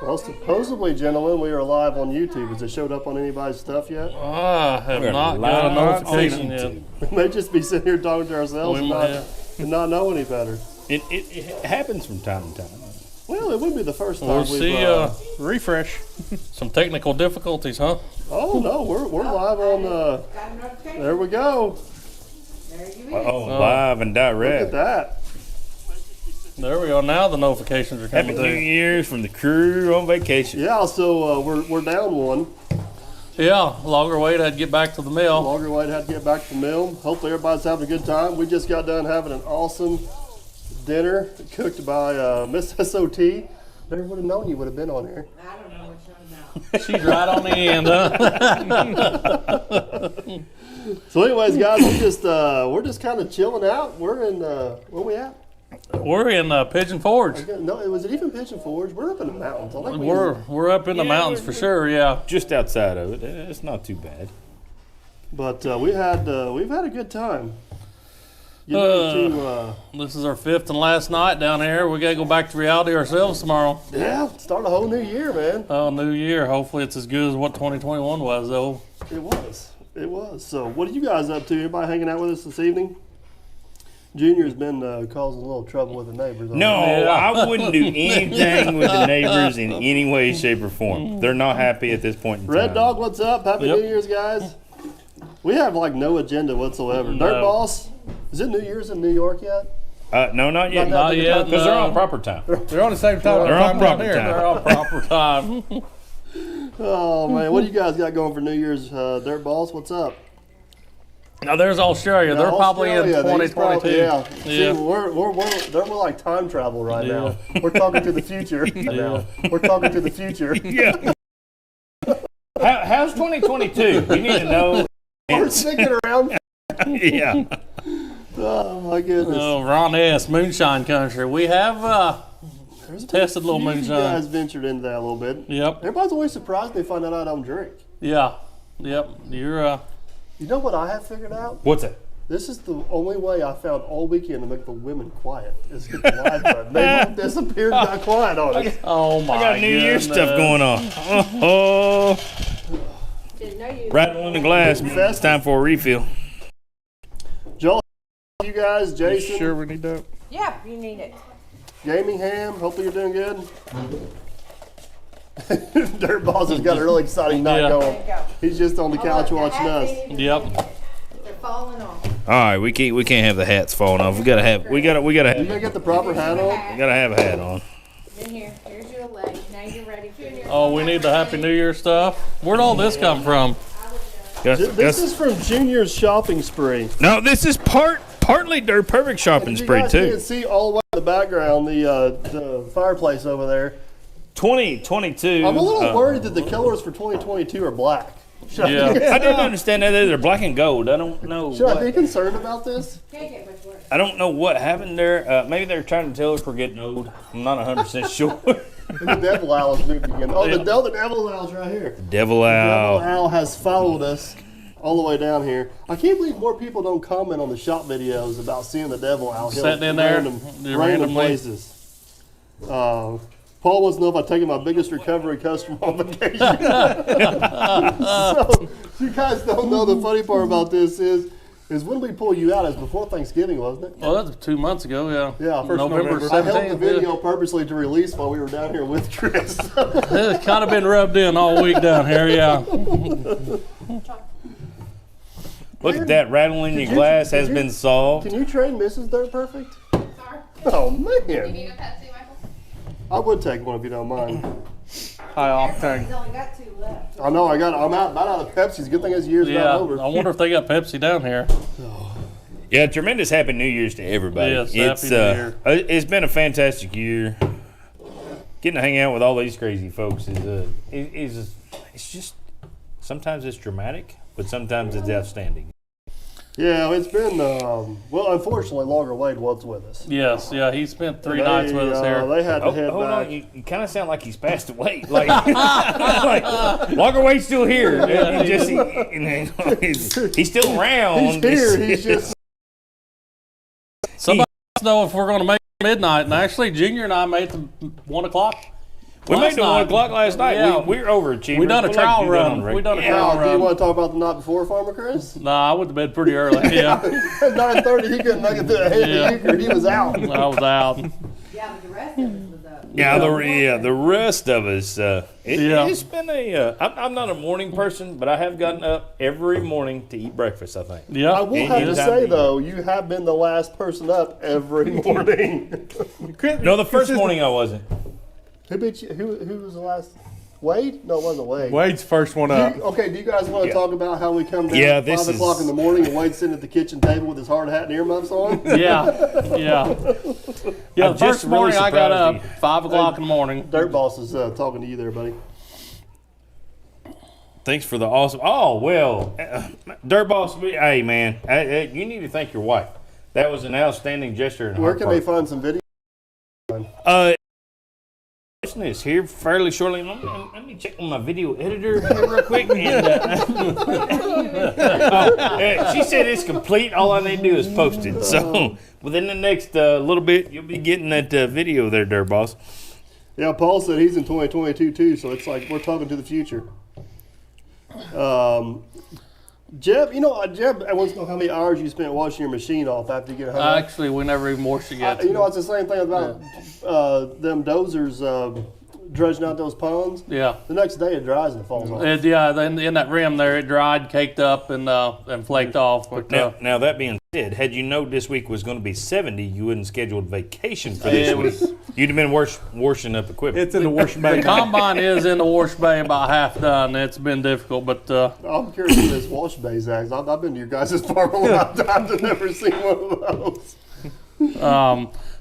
Well, supposedly, gentlemen, we are live on YouTube. Has it showed up on anybody's stuff yet? I have not got a notification yet. We may just be sitting here talking to ourselves and not know any better. It happens from time to time. Well, it wouldn't be the first time We'll we've... see. Refresh. Some technical difficulties, huh? Oh, no, we're live on... there we go. Live and direct. Look at that. There we go. Now the notifications are Happy coming New through. Year's from the crew on vacation. Yeah, so we're down one. Yeah, Longer Wade had to get back to the mill. Longer Wade had to get back to the mill. Hopefully everybody's having a good time. We just got done having an awesome dinner cooked by Miss SOT. Never would have known you would have been on here. I don't know what you're about. She's right on the end, huh? So anyways, guys, we're just kind of chilling out. We're in, where we at? We're in Pigeon Forge. No, was it even Pigeon Forge? We're up in the mountains. I think We're up in the mountains for sure, yeah. Just outside of it. It's not too bad. But we've had a good time. This is our fifth and last night down here. We got to go back to reality ourselves tomorrow. Yeah, start a whole new year, man. Oh, new year. Hopefully it's as good as what 2021 was, though. It was. So what are you guys up to? Everybody hanging out with us this evening? Junior's been causing a little trouble with the neighbors. No, I wouldn't do anything with the neighbors in any way, shape, or form. They're not happy at this point in time. Red Dog, what's up? Happy New Year's, guys. We have like no agenda whatsoever. No. Dirt Boss, is it New Year's in New York yet? No, not yet. Not yet. Because they're on proper time. They're on the same time. They're on proper time. They're on proper time. Oh man, what do you guys got going for New Year's? Dirt Boss, what's up? Now there's Australia. They're probably in Australia, 2022. Yeah. See, they're more like time travel right now. We're talking to the future. We're talking to the future. Yeah. How's 2022? You need to know. We're sticking around. Yeah. Oh my goodness. Oh, Ron S. Moonshine Country. We have tested a little You moonshine. guys ventured into that a little bit. Yep. Everybody's always surprised when they find out I don't drink. Yeah. Yep. You're You know what I have figured out? What's it? This is the only way I found all weekend to make the women quiet. Is hit the live button. They both disappeared and got quiet on us. oh my I got New Year's stuff going on. Oh, rattling the glass. It's time for a refill. Joel, you guys, Jason, Sure, we need that. Yeah, you need it. Gaming Ham, hopefully you're doing good. Dirt Boss has got a really exciting night Yeah. going. There you go. He's just on the couch watching us. Yep. They're falling off. All right, we can't have the hats falling off. We gotta have You gotta get the proper hat on. a hat on. In here. Here's your leg. Now you're ready for your. Oh, we need the Happy New Year stuff. Where'd all this come from? This is from Junior's shopping spree. No, this is partly Dirt Perfect shopping You spree guys too. can see all the way in the background the fireplace over there. 2022. I'm a little worried that the colors for 2022 are black. Should Yeah. I didn't understand that they're black and gold. I don't know. Should I be concerned about this? Can't get much worse. I don't know what happened there. Maybe they're trying to tell us we're getting old. I'm not 100% sure. And the devil owl has moved again. Oh, the devil owl's right here. Devil Devil owl. owl has followed us all the way down here. I can't believe more people don't comment on the shop videos about seeing the devil owl Sitting in there, random randomly. places. Paul wants to know if I've taken my biggest recovery customer on vacation. So, you guys don't know the funny part about this is when we pull you out, it's before Thanksgiving, wasn't it? Well, that's 2 months ago, yeah. Yeah, first November I held 17th. the video purposely to release while we were down here with Chris. It's kind of been rubbed in all week down here, yeah. Look at that. Rattling your glass has been solved. Can you train Mrs. Dirt Perfect? Sorry. Oh, You man. need a Pepsi, Michael? I would take one if you don't mind. High octane. He's only got 2 left. I know, I'm about out of Pepsi's. Good thing this year's Yeah, not over. I wonder if they got Pepsi down here. Yeah, tremendous Happy New Year's to everybody. Yes, it's Happy New Year. It's been a fantastic year. Getting to hang out with all these crazy folks is it's just sometimes it's dramatic, but sometimes it's outstanding. Yeah, it's been, well, unfortunately, Longer Wade was with us. Yes, yeah, he spent 3 nights with us here. They had to Oh, head hold back. on, you kind of sound like he's passed away. Like, Longer Wade's still here. He's still around. He's here. He's just. Somebody let us know if we're going to make midnight. And actually, Junior and I made the 1 o'clock. We Last made it 1 night. o'clock last night. Yeah. We're overachievers. We done a like trial to do that on run. the regular. We done a Yeah. trial Do you run. want to talk about the night before, Farmer Chris? Nah, I went to bed pretty early. Yeah, At 9:30, he couldn't make it to the head Yeah. of the euchre. He was out. I was out. Yeah, but the rest of us was up. Yeah, the rest of us. Yeah. It's been a. I'm not a morning person, but I have gotten up every morning to eat breakfast. I think. Yeah, I will Any have to time say of though, you have been the last person up every morning. No, the first morning I wasn't. Who beat you? Who was the last? Wade? No, it wasn't Wade. Wade's first one up. Okay, do you guys want to Yeah. talk about how we come down Yeah, at this 5 o'clock is- in the morning and Wade's sitting at the kitchen table with his hard hat and earmuffs on? yeah, yeah. Yeah, I'm the just first morning really I got up, surprised 5 o'clock in the morning. Dirt Boss is talking to you there, buddy. Thanks for the awesome. Oh well, Dirt Boss. Hey man, you need to thank your wife. That was an outstanding gesture. Where can they find some video? Is here fairly shortly. Let me check on my video editor here real quick. And, she said it's complete. All I need to do is post it. So within the next little bit, you'll be getting that video there, Dirt Boss. Yeah, Paul said he's in 2022 too, so it's like we're talking to the future. Jeb, Jeb wants to know how many hours you spent washing your machine off after you get home. Actually, we never even washed it yet. It's the same thing about them dozers dredging out those ponds. Yeah. The next day it dries and it falls off. Yeah, in that rim there, it dried, caked up, and flaked off. But Now that being said, had you known this week was going to be 70, you wouldn't scheduled vacation for this It week. was- You'd have been washing up equipment. It's in the wash bay. the combine is in the wash bay about half done. It's been difficult, but I'm curious what this wash bay zags. I've been to your guys' farm a lot of times and never seen one of those.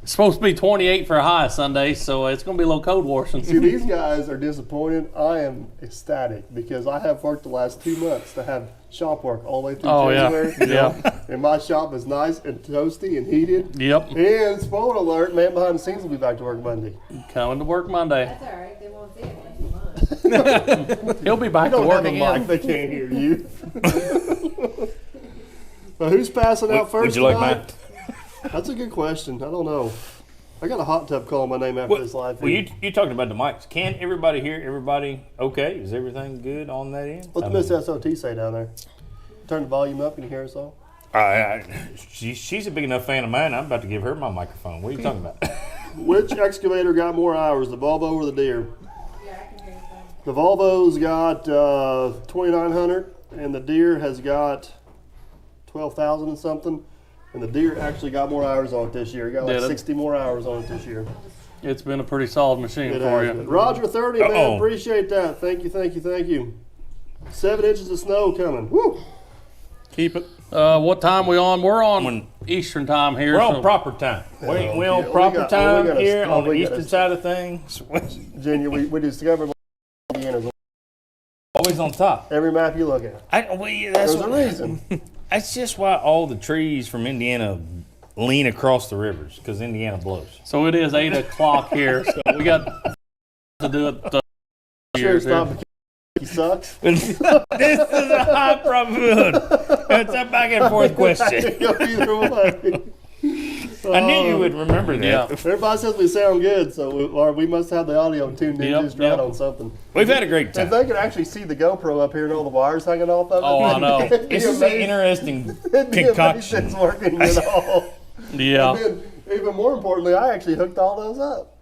it's supposed to be 28 for a high Sunday, so it's going to be a little cold washing. See, these guys are disappointed. I am ecstatic because I have worked the last 2 months to have shop work all the way through Oh, yeah. January. Yeah. And my shop is nice and toasty and heated. Yep, And spoiler alert, man behind the scenes will be back to work Monday. coming to work Monday. That's all right. They won't see it next month. He'll be back You to don't work have a mic, again. they can't hear you. Now, who's passing out first Would you like tonight? That's a good question. I don't know. I got a hot tub calling my name after this live Well, feed. you talking about the mics. Can everybody hear everybody okay? Is everything good on that end? What's Miss SOT say down there? Turn the volume up. Can you hear us all? She's a big enough fan of mine. I'm about to give her my microphone. What are you talking about? Which excavator got more hours, the Volvo or the Deere? Yeah, I can hear you fine. The Volvo's got 2,900, and the Deere has got 12,000 and something. And the Deere actually got more hours on it this year. It got like Did it? 60 more hours on it this year. It's been a pretty solid machine It for has you. been. Roger 30, man. Uh-oh. Appreciate that. Thank you, thank you, thank you. 7 inches of snow coming. Woo! Keep it. What time we on? We're on When- Eastern time here. We're on so- proper time. We yeah, on we proper got- time we got a- here oh, on the we got a- eastern side of things. Virginia, we discovered Indiana's Always on top. every map you look at. That's There's a reason. That's just why all the trees from Indiana lean across the rivers, because Indiana blows. So it is 8 o'clock here. So we got to do it. Sure, Years stop. here. He sucks. This is a high probability. It's a back and forth question. Either way. I knew you would remember that. Yeah. Everybody says we sound good, so we must have the audio tuned in Yep, just right yep. on something. We've had a great If time. they could actually see the GoPro up here and all the wires hanging off of it, Oh, I know. it'd be This is an amazing. interesting It'd be amazing concoction. it's working at all. Yeah. And then, even more importantly, I actually hooked all those up.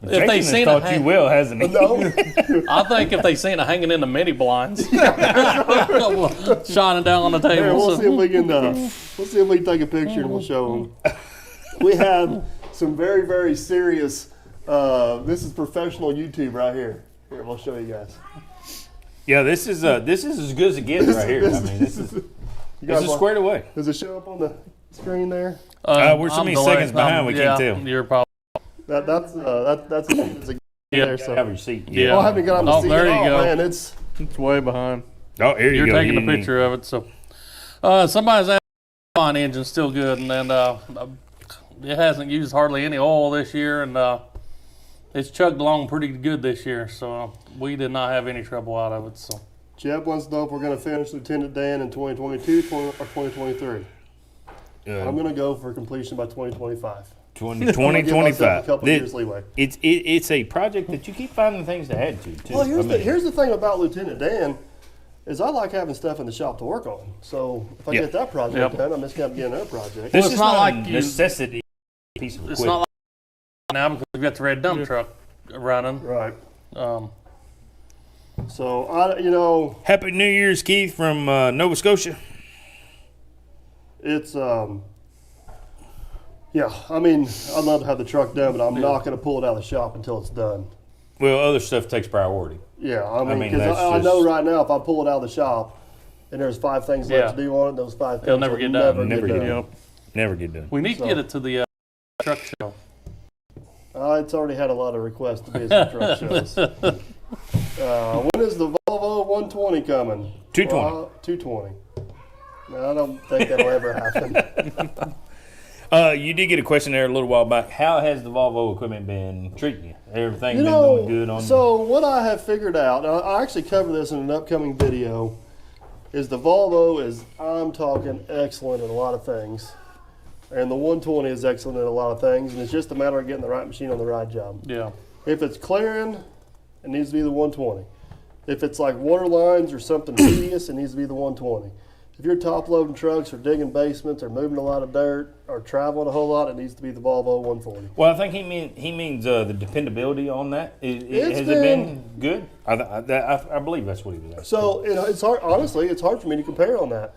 If Jason they has seen taught it, you well, hasn't he? No, I think if they seen it hanging in the mini blinds, shining down on the here, table. we'll so- see if we can. We'll see if we can take a picture and we'll show them. We have some very, very serious. This is professional YouTube right here. Here, we'll show you guys. Yeah, this is as good as it gets right here. I mean, this is You this guys is want- squared away. Does it show up on the screen there? We're so I'm many delayed. seconds behind, we can't yeah, tell. You're probably That's a Yeah. there. So. Have your seat. Yeah. Oh, I haven't got on the Oh, seat. there you Oh, go. man, it's It's way behind. Oh, here you you're go. taking You a need- picture of it. So somebody's asking if the engine's still good, and then it hasn't used hardly any oil this year, and it's chugged along pretty good this year. So we did not have any trouble out of it. So Jeb wants to know if we're going to finish Lieutenant Dan in 2022 or 2023. I'm going to go for completion by 2025. A couple years This- leeway. It's a project that you keep finding things to add to. Too. Well, I mean, here's the thing about Lieutenant Dan is I like having stuff in the shop to work on. So if I Yeah. get that project Yep. done, I'm just going to get another project. This Well, is it's not not like like a you- necessity piece of It's equipment. not like now because we've got the red dump truck running. Right. Um, So Happy New Year's, Keith, from Nova Scotia. it's yeah. I mean, I'd love to have the truck done, but I'm not going to pull it out of the shop until it's done. Well, other stuff takes priority. Yeah, I mean, mean, because that's I know just- right now if I pull it out of the shop and there's 5 things left Yeah. to do on it, those 5 things It'll never will get done. Never get done. done. Never get done. we need So- to get it to the truck show. It's already had a lot of requests to be at some truck shows. When is the Volvo 120 coming? 220. 220. No, I don't think that'll ever happen. You did get a question there a little while back. How has the Volvo equipment been treating you? Everything You been know, going good on so what I have figured out, and I actually cover this in an upcoming video, is the Volvo is, I'm talking, excellent at a lot of things. And the 120 is excellent at a lot of things, and it's just a matter of getting the right machine on the right job. Yeah. If it's clearing, it needs to be the 120. If it's like water lines or something tedious, it needs to be the 120. If you're top loading trucks or digging basements or moving a lot of dirt or traveling a whole lot, it needs to be the Volvo 140. Well, I think he means the dependability on that. It's Has it been good? I believe that's what he was asking. So it's hard. Honestly, it's hard for me to compare on that.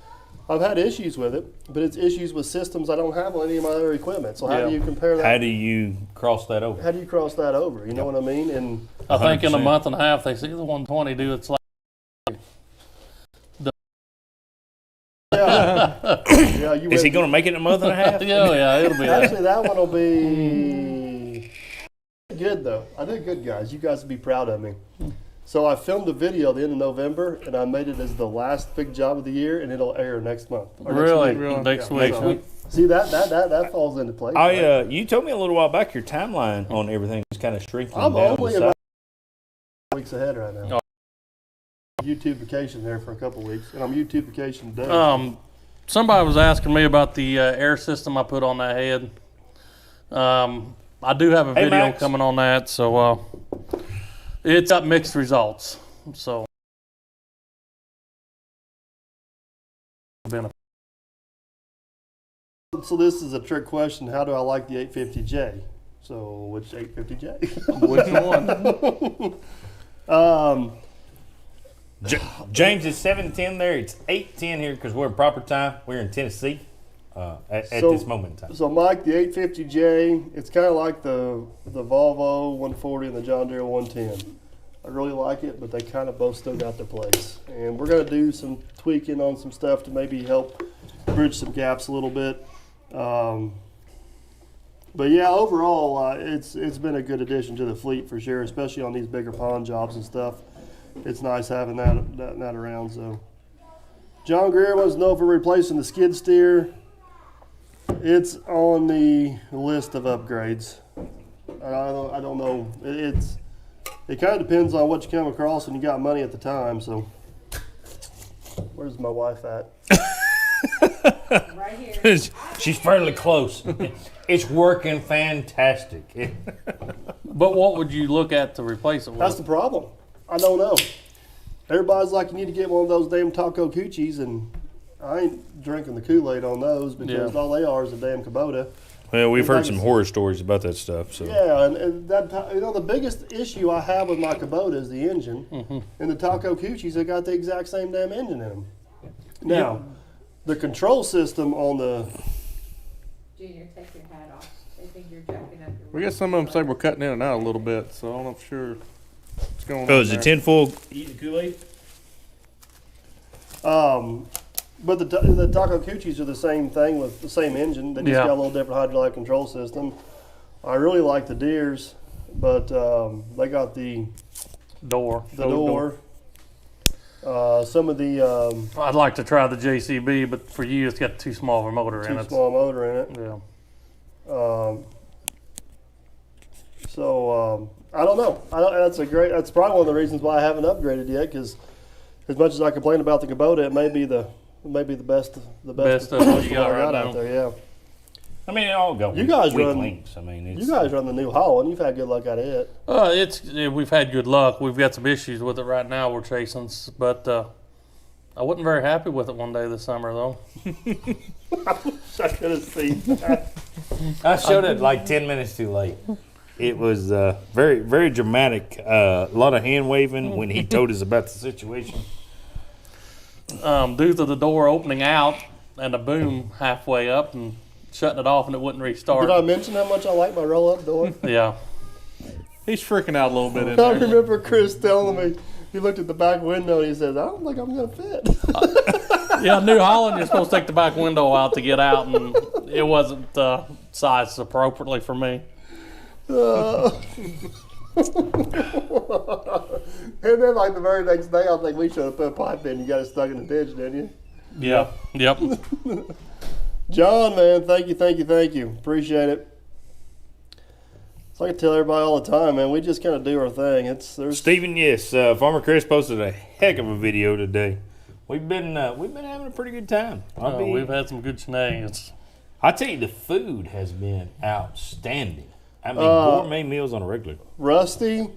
I've had issues with it, but it's issues with systems I don't have on any of my other equipment. So how Yeah. do you compare that? How do you cross that over? How do you cross that over? You know what I mean? And I think in a 100%. month and a half they see the 120 do its like yeah, you Is he went- going to make it in a month and a half? yeah, it'll be that. Actually, that one will be good though. I did good, guys. You guys will be proud of me. So I filmed a video at the end of November, and I made it as the last big job of the year, and it'll air next month. or next Really? week. Really? Next Yeah, week. so- See that falls into place. You told me a little while back your timeline on everything was kind of shrinking I'm down. only to the about side. weeks ahead right now. YouTube vacation there for a couple weeks, and I'm YouTube vacation today. Somebody was asking me about the air system I put on that head. I do have a Hey, video Max. coming on that, so it's got mixed results. So So this is a trick question. How do I like the 850J? So which 850J? which one? James is 7:10 there. It's 8:10 here because we're in proper time. We're in Tennessee at So- this moment in time. So Mike, the 850J, it's kind of like the Volvo 140 and the John Deere 110. I really like it, but they kind of both still got their place. And we're going to do some tweaking on some stuff to maybe help bridge some gaps a little bit. But yeah, overall, it's been a good addition to the fleet for sure, especially on these bigger pond jobs and stuff. It's nice having that around. So, John Greer wants to know if we're replacing the skid steer. It's on the list of upgrades. I don't know. It kind of depends on what you come across and you got money at the time. So, where's my wife at? Right here. She's fairly close. It's working fantastic. But what would you look at to replace it with? That's the problem. I don't know. Everybody's like, you need to get one of those damn taco coochies, and I ain't drinking the Kool-Aid on those because Yeah. all they are is a damn Kubota. Well, we've heard some Like- horror stories about that stuff. So Yeah, and that the biggest issue I have with my Kubota is the engine. And the taco coochies, they got the exact same damn engine in them. Now, the control system on the Junior, take your hat off. They think you're jacking up your We got some of them say we're cutting in and out a little bit, so I'm not sure what's going on. Oh, is it there. tinfoil eating Kool-Aid? but the taco coochies are the same thing with the same engine. They just Yeah. got a little different hydraulic control system. I really like the Deeres, but they got the Door. door. Some of the I'd like to try the JCB, but for you, it's got too small of a motor in too it. small motor in it. Yeah. I don't know. That's probably one of the reasons why I haven't upgraded yet. Because as much as I complain about the Kubota, it may be the best Best of what you got I right now. out there. Yeah. I mean, it all got You guys weak run- links. I mean, it's, You guys run the New Holland. You've had good luck out of it. We've had good luck. We've got some issues with it right now. We're chasing, but I wasn't very happy with it one day this summer though. I could have seen that. I showed it like 10 minutes too late. It was very, very dramatic. A lot of hand waving when he told us about the situation. Due to the door opening out and a boom halfway up and shutting it off and it wouldn't restart. Did I mention how much I like my roll-up door? Yeah. He's freaking out a little bit in I there. remember Chris telling me, he looked at the back window and he says, I don't think I'm going to fit. Yeah, New Holland, you're supposed to take the back window out to get out, and it wasn't sized appropriately for me. And then, like, the very next day, I think we should have put a pipe in. You got it stuck in the ditch, didn't you? Yeah. Yep. John, man, thank you. Appreciate it. So I can tell everybody all the time, man, we just kind of do our thing. There's Stephen, yes, Farmer Chris posted a heck of a video today. We've been having a pretty good time. We've had some good shenanigans. I tell you, the food has been outstanding. I mean, gourmet meals on a regular. Rusty.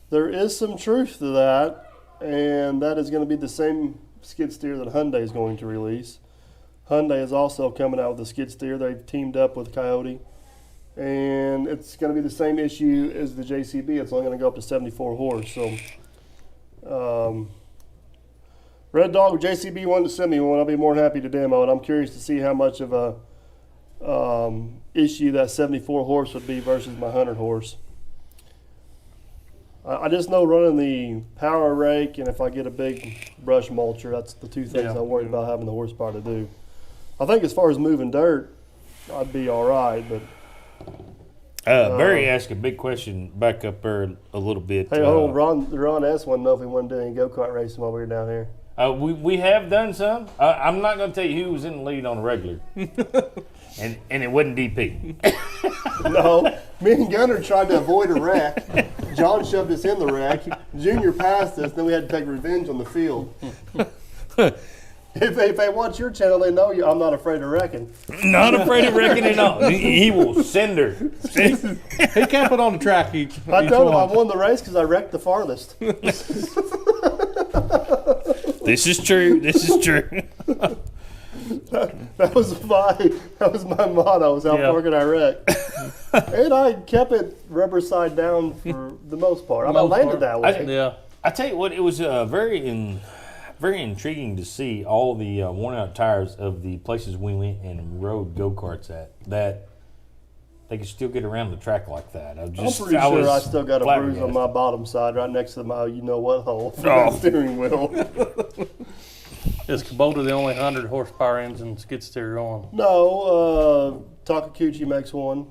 There is some truth to that, and that is going to be the same skid steer that Hyundai is going to release. Hyundai is also coming out with a skid steer. They've teamed up with Coyote, and it's going to be the same issue as the JCB. It's only going to go up to 74 horse. So, Red Dog with JCB wanted to send me one. I'll be more than happy to demo it. I'm curious to see how much of a issue that 74 horse would be versus my 100 horse. I just know running the power rake, and if I get a big brush mulcher, that's the two things Yeah. I'm worried about having the horsepower to do. I think as far as moving dirt, I'd be all right, but Barry asked a big question back up there a little bit. hey, hold on, Ron S. wanted to know if we wanted to do any go-kart racing while we were down here. We have done some. I'm not going to tell you who was in the lead on the regular, and it wasn't DP. No, me and Gunner tried to avoid a wreck. John shoved us in the wreck. Junior passed us, then we had to take revenge on the field. If they watch your channel, they know I'm not afraid of wrecking. Not afraid of wrecking at all. He will send her. He can't put on the track each. I each told him I one. won the race because I wrecked the farthest. This is true. This is true. That was my motto, was how Yeah. far can I wreck? And I kept it rubber side down for the most part. I Most landed part. that way. Yeah. I tell you what, it was very intriguing to see all the worn out tires of the places we went and rode go karts at. That they could still get around the track like that. I'm pretty sure I was still got a bruise on flabbergasted. my bottom side right next to my you-know-what hole for Oh. that steering wheel. Is Kubota the only 100 horsepower engine skid steer on? No, Takakuchi makes one.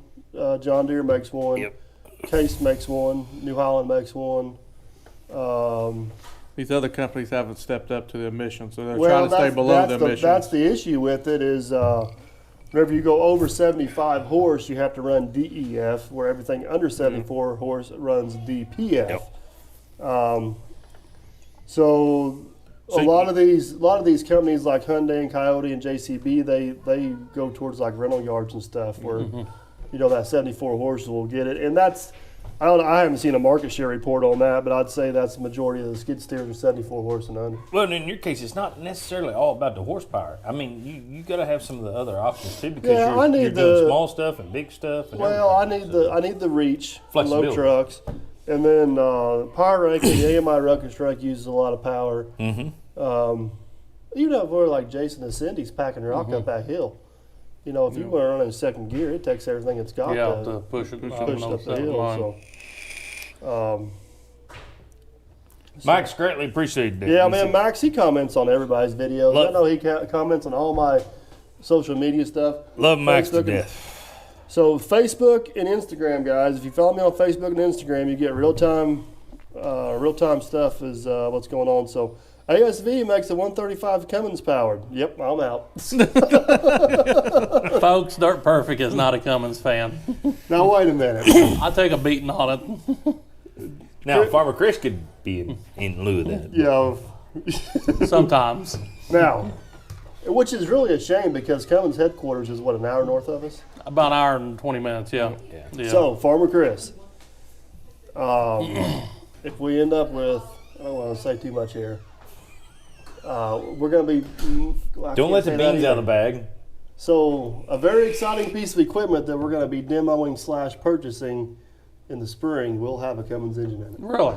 John Deere makes one. Yep. Case makes one. New Holland makes one. These other companies haven't stepped up to the emissions, so they're Well, trying to stay below the emissions. that's the issue with it is whenever you go over 75 horse, you have to run DEF, where everything under 74 horse runs DPF. So a lot of these companies like Hyundai and Coyote and JCB, they go towards like rental yards and stuff where that 74 horse will get it, and that's. I haven't seen a market share report on that, but I'd say that's the majority of the skid steers are 74 horse and under. Well, in your case, it's not necessarily all about the horsepower. I mean, you got to have some of the other options too, because Yeah, I need you're the- doing small stuff and big stuff. And Well, I everything. need the reach for low Flexibility. trucks, and then power rake and the AMI ruckus truck uses a lot of power. Mm-hmm. Even if we're like Jason and Cindy's packing rock up that hill, if you want to run in second gear, it takes everything it's got Yeah, to to push it. push I it don't know, up the hill. Mike's greatly appreciated that. Yeah, He man, said, Max, he comments on everybody's videos. I Love- know he comments on all my social media stuff. Love Max to Facebook and- death. So Facebook and Instagram, guys. If you follow me on Facebook and Instagram, you get real time stuff is what's going on. So ASV makes the 135 Cummins powered. Yep, I'm out. Folks, Dirt Perfect is not a Cummins fan. Now wait a minute. I take a beating on it. Now, Farmer Chris could be in lieu of that. You know, Sometimes. now Which is really a shame because Cummins headquarters is what, an hour north of us. About an hour and 20 minutes. Yeah. Yeah. So Farmer Chris, if we end up with, I don't want to say too much here. We're going to be. Don't let the beans out of the bag. So a very exciting piece of equipment that we're going to be demoing / purchasing in the spring will have a Cummins engine in it. Really?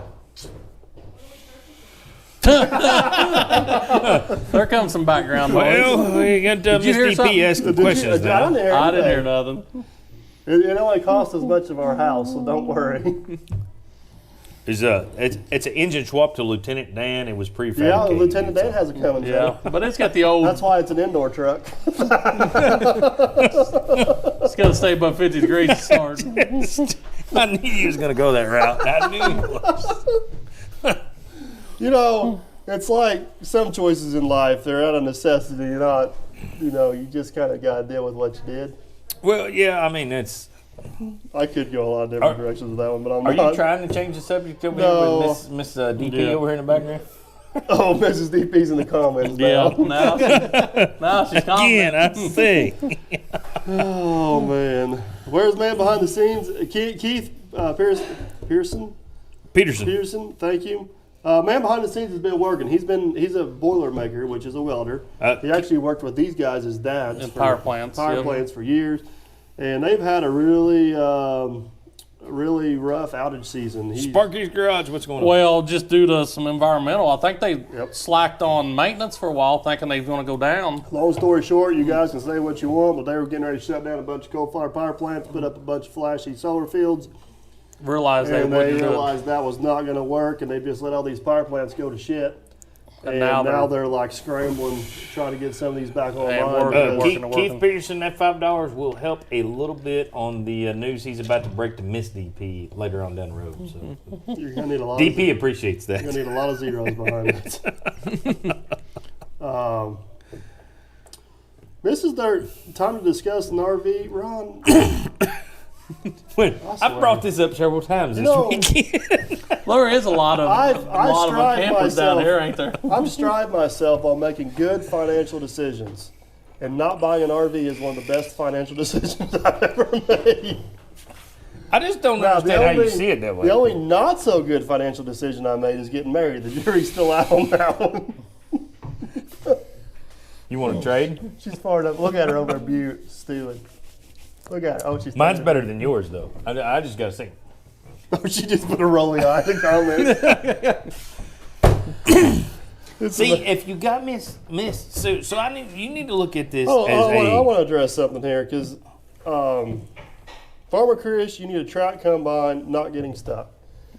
There comes some background noise. Well, we got Did you hear Miss DP asking Did you- questions I now. didn't hear I didn't hear anything. nothing. It only cost as much of our house, so don't worry. It's an engine swap to Lieutenant Dan. It was prefabricated. Yeah, Lieutenant Dan has a Cummins in Yeah, it. but it's got the old. That's why it's an indoor truck. It's got to stay above 50 degrees to start. I knew you was gonna go that route. I knew you was. You know, it's like some choices in life, they're out of necessity, not, you just kind of got to deal with what you did. Well, yeah. I mean, it's. I could go a lot of different directions with that one, but I'm Are not. you trying to change the subject over No. here with Miss DP Yeah. over here in the background? Oh, Mrs. DP's in the comments Yeah, now. now she's calm. Again, I see. Oh, man. Where's man behind the scenes? Keith Pearson? Peterson. Thank you. Man behind the scenes has been working. He's a boiler maker, which is a welder. He actually worked with these guys as dads In for power plants, power yep. plants for years, and they've had a really rough outage season. Sparky's Garage. What's going on? Well, just due to some environmental, I think they Yep. slacked on maintenance for a while, thinking they were going to go down. Long story short, you guys can say what you want, but they were getting ready to shut down a bunch of coal-fired power plants, put up a bunch of flashy solar fields, Realized they and they wouldn't do it. realized that was not going to work, and they just let all these power plants go to shit. And now now they're- they're like scrambling, trying to get some of these back we're- online. working because- Keith Peterson, that $5 will help a little bit on the news he's about to break to Miss DP later on down the road. So You're going to need a lot DP appreciates You're going that. to need a lot of zeros behind it. This is their time to discuss an RV, Ron. I've brought this up several times this know, weekend. There is a lot of I've strived campers down myself- here, ain't there? I've strived myself on making good financial decisions, and not buying an RV is one of the best financial decisions I've ever made. I just don't Now, understand how you see it that way. The only not so good financial decision I made is getting married. The jury's still out on that one. You want to trade? She's fired up. Look at her over at Butte stewing. Look at her. Oh, she's Mine's better than yours, though. I just got to say. Oh, she just put a rolling eye in the comments. See, if you got Miss, so you need to look at this Oh, as I want to address something here because Farmer Chris, you need a track combine not getting stuck.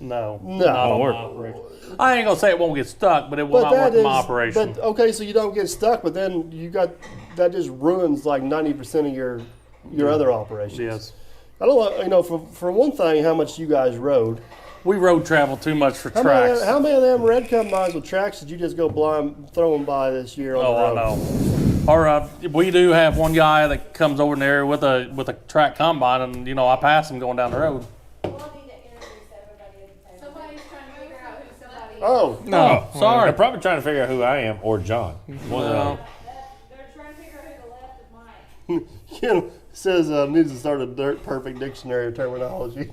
No. No. Not on work. my operation. I ain't going to say it won't get stuck, but it will not that work in my is- operation. But okay, so you don't get stuck, but then that just ruins like 90% of your other operations. Yes. I don't know, for one thing, how much you guys rode. We road travel too much for How tracks. many of them red combines with tracks did you just go blind throwing by this year on Oh, the I road? know. Or we do have one guy that comes over in the area with a track combine, and I pass him going down the road. We'll need to introduce everybody at the table. Somebody's trying to figure out who somebody is. Oh, No, sorry. They're probably trying to figure out who I am or John. One of the- No. They're trying to figure out who the left of mine. Kim says needs to start a dirt perfect dictionary of terminology.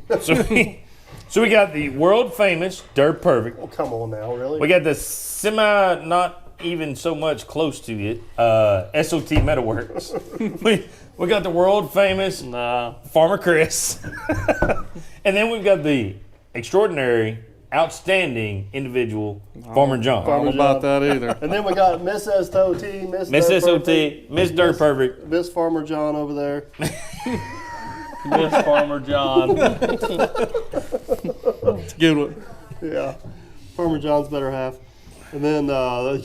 So we got the world famous Dirt Perfect. Oh, come on now, really? We got the semi, not even so much close to it, SOT Metaworks. we got the world famous Nah. Farmer Chris. And then we've got the extraordinary, outstanding individual, Farmer John. I don't know about that either. And then we got Miss SOT, Miss Dirt SOT, Perfect, Miss Dirt Perfect. Miss Farmer John over there. Miss Farmer John. Good one. Yeah, Farmer John's better half. And then the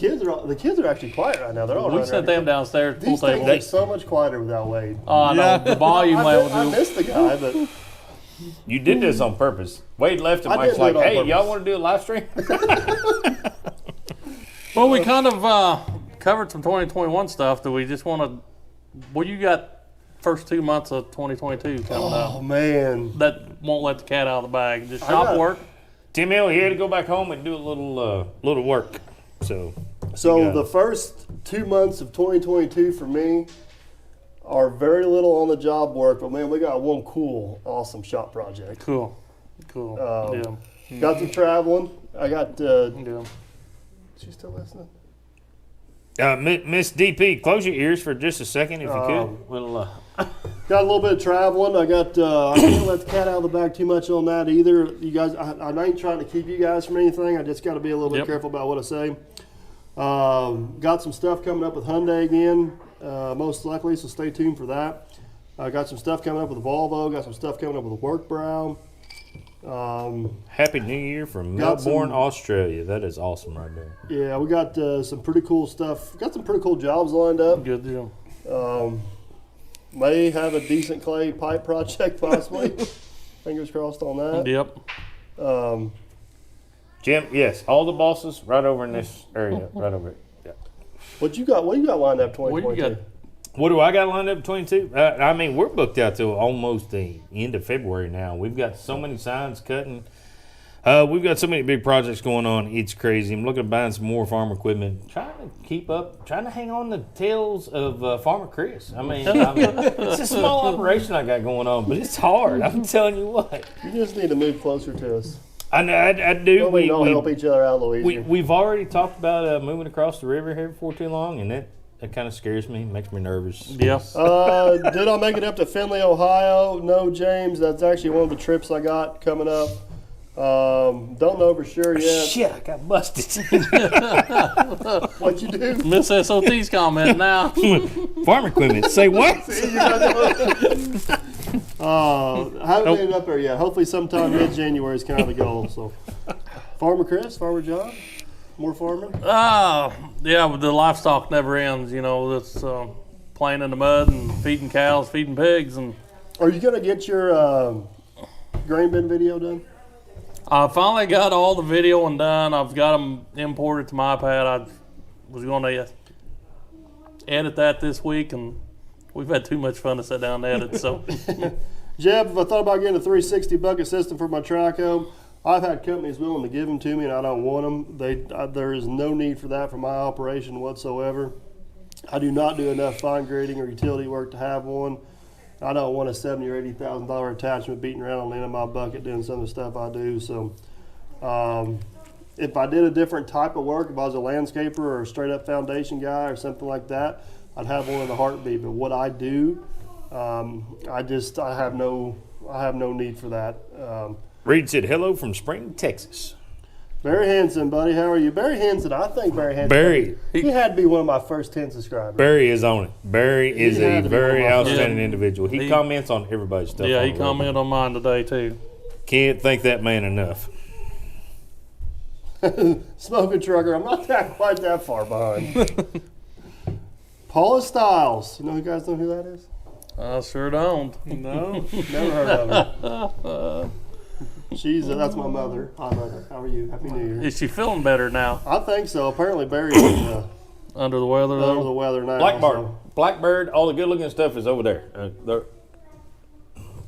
kids are actually quiet right now. They're all We running sent around them downstairs, pool These things table. are so much quieter without Wade. Oh, I know. Yeah. The volume I level. missed the guy, but You did this on purpose. Wade left and I Mike's did do it like, on hey, purpose. y'all want to do a live stream? Well, we kind of covered some 2021 stuff. Do we just want to? Well, you got first 2 months of 2022 coming oh up. man, That won't let the cat out of the bag. Just I shop got- work. Tim Hill, he had to go back home and do a little work. So So Yeah. the first 2 months of 2022 for me are very little on the job work, but man, we got one cool, awesome shop project. Cool. Um, Got some traveling. I got. Yeah. She still listening? Miss DP, close your ears for just a second if you could. We'll, Got a little bit of traveling. I can't let the cat out of the bag too much on that either. You guys, I ain't trying to keep you guys from anything. I just got to be a little bit Yep. careful about what I say. Got some stuff coming up with Hyundai again, most likely, so stay tuned for that. I got some stuff coming up with Volvo. Got some stuff coming up with Work Brown. Happy New Year from Got Melbourne, some- Australia. That is awesome right there. Yeah, we got some pretty cool stuff. Got some pretty cool jobs lined up. Good deal. May have a decent clay pipe project possibly. Fingers crossed on that. Yep. Jim, yes, all the bosses right over in this area, right over it. Yeah. What you got lined up 2022? What you got? What do I got lined up 22? I mean, we're booked out till almost the end of February now. We've got so many signs cutting. We've got so many big projects going on. It's crazy. I'm looking at buying some more farm equipment, trying to keep up, trying to hang on the tails of Farmer Chris. I mean, it's a small operation I got going on, but it's hard. I'm telling you what. You just need to move closer to us. I do. We all help each other out a little easier. We've already talked about moving across the river here before too long, and that kind of scares me, makes me nervous. Yeah. Did I make it up to Findlay, Ohio? No, James. That's actually one of the trips I got coming up. Don't know for sure yet. Shit, I got busted. What you do? Miss SOT's comment now. Farm equipment. Say what? Haven't made it up there yet. Hopefully sometime mid-January is kind of the goal. So, Farmer Chris, Farmer John, more farming. Yeah, but the livestock never ends. You know, that's playing in the mud and feeding cows, feeding pigs, and Are you gonna get your grain bin video done? I finally got all the video and done. I've got them imported to my iPad. I was going to edit that this week, and we've had too much fun to sit down and edit. So, Jeb, if I thought about getting a 360 bucket system for my Traco, I've had companies willing to give them to me, and I don't want them. There is no need for that for my operation whatsoever. I do not do enough fine grading or utility work to have one. I don't want a $70,000 or $80,000 attachment beating around on the end of my bucket doing some of the stuff I do. So, if I did a different type of work, if I was a landscaper or a straight up foundation guy or something like that, I'd have one in a heartbeat. But what I do, I have no need for that. Reed said hello from Spring, Texas. Barry Hansen, buddy, how are you? Barry Hansen, I think Barry Hansen. Barry. He had to be one of my first 10 subscribers. Barry is on it. Barry is had a to be very one of my outstanding favorites. individual. He comments on everybody's stuff. yeah, on he the commented on mine today, too. Can't thank that man enough. Smoking trucker, I'm not quite that far behind. Paula Stiles, you guys know who that is? I sure don't. No. Never heard of her. That's my mother. Hi, mother. How are you? Happy New Year. Is she feeling better now? I think so. Apparently, Barry's Under the weather, under the though? weather now. Blackbird. Blackbird, all the good looking stuff is over there.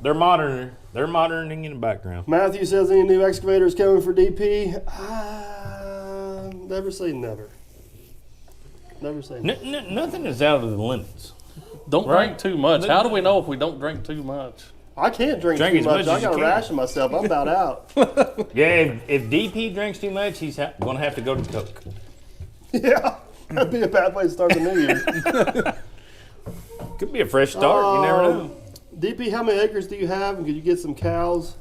They're monitoring. They're monitoring in the background. Matthew says any new excavators coming for DP. Never say never. Never say never. Nothing is out of the limits. Don't Right. drink too much. How do we know if we don't drink too much? I can't drink Drink too as much. much I as you got to can. ration myself. I'm about out. Yeah, if DP drinks too much, he's going to have to go to Coke. Yeah, that'd be a bad way to start the new year. Could be a fresh start. You never know. DP, how many acres do you have? And could you get some cows?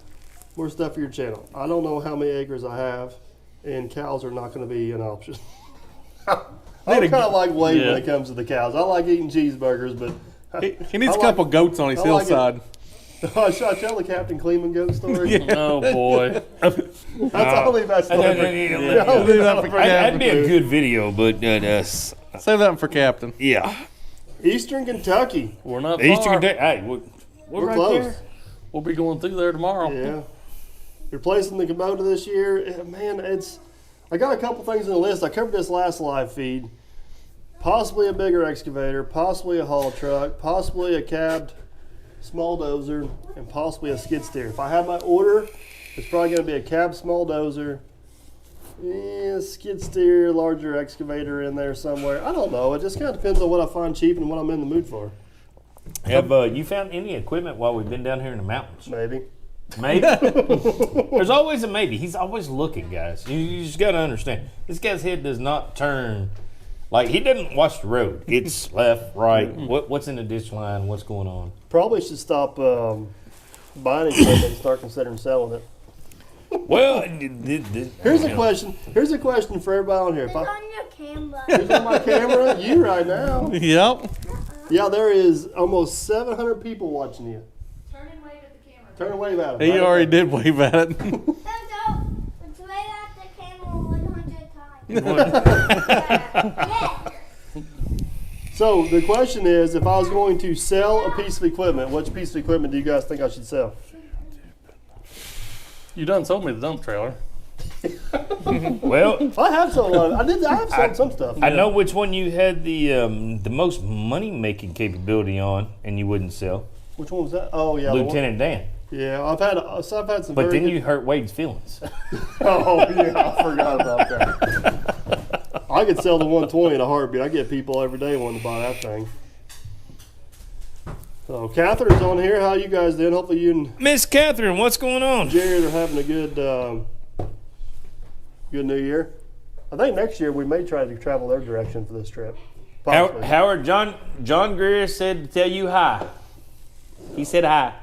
More stuff for your channel. I don't know how many acres I have, and cows are not going to be an option. I'm kind of like Wade when it comes to the cows. I like eating cheeseburgers, but He needs a couple goats on his I like it. hillside. Should I tell the Captain Kleeman goat story? Oh, boy. I'll leave that story. I'll leave that for That'd be a Captain. good video, but Save that one for Captain. yeah. Eastern Kentucky. We're not Eastern far. Kentucky. Hey, we're right close. there. We'll be going through there tomorrow. Yeah. Replacing the Kubota this year. Man, I got a couple things on the list. I covered this last live feed. Possibly a bigger excavator, possibly a haul truck, possibly a cabbed small dozer, and possibly a skid steer. If I have my order, it's probably going to be a cab small dozer, Yeah, skid steer, larger excavator in there somewhere. I don't know. It just kind of depends on what I find cheap and what I'm in the mood for. Have you found any equipment while we've been down here in the mountains? Maybe. Maybe. There's always a maybe. He's always looking, guys. You just got to understand. This guy's head does not turn. Like, he doesn't watch the road. It's left, right. What's in the ditch line? What's going on? Probably should stop buying equipment and start considering selling it. Well, Here's a question. Here's a question for everybody on here. If It's I, on your camera. who's on my camera? You right now. Yep. Yeah, there is almost 700 people watching you. Turn and wave at the camera. Turn and wave at them. He already did wave at it. Let's wave at the camera 100 times. Yeah. So the question is, if I was going to sell a piece of equipment, which piece of equipment do you guys think I should sell? You done sold me the dump trailer. well, I have sold one. I have sold some stuff. I know which one you had the most money-making capability on, and you wouldn't sell. Which one was that? Oh yeah, the one- Lieutenant Dan. Yeah, I've had some. But very then good- you hurt Wade's feelings. Oh yeah, I forgot about that. I could sell the 120 in a heartbeat. I get people every day wanting to buy that thing. So Catherine's on here. How you guys doing? Hopefully you and Miss Catherine, what's going on? Jared are having a good New Year. I think next year we may try to travel their direction for this trip. Possibly. Howard, John Greer said to tell you hi. He said hi.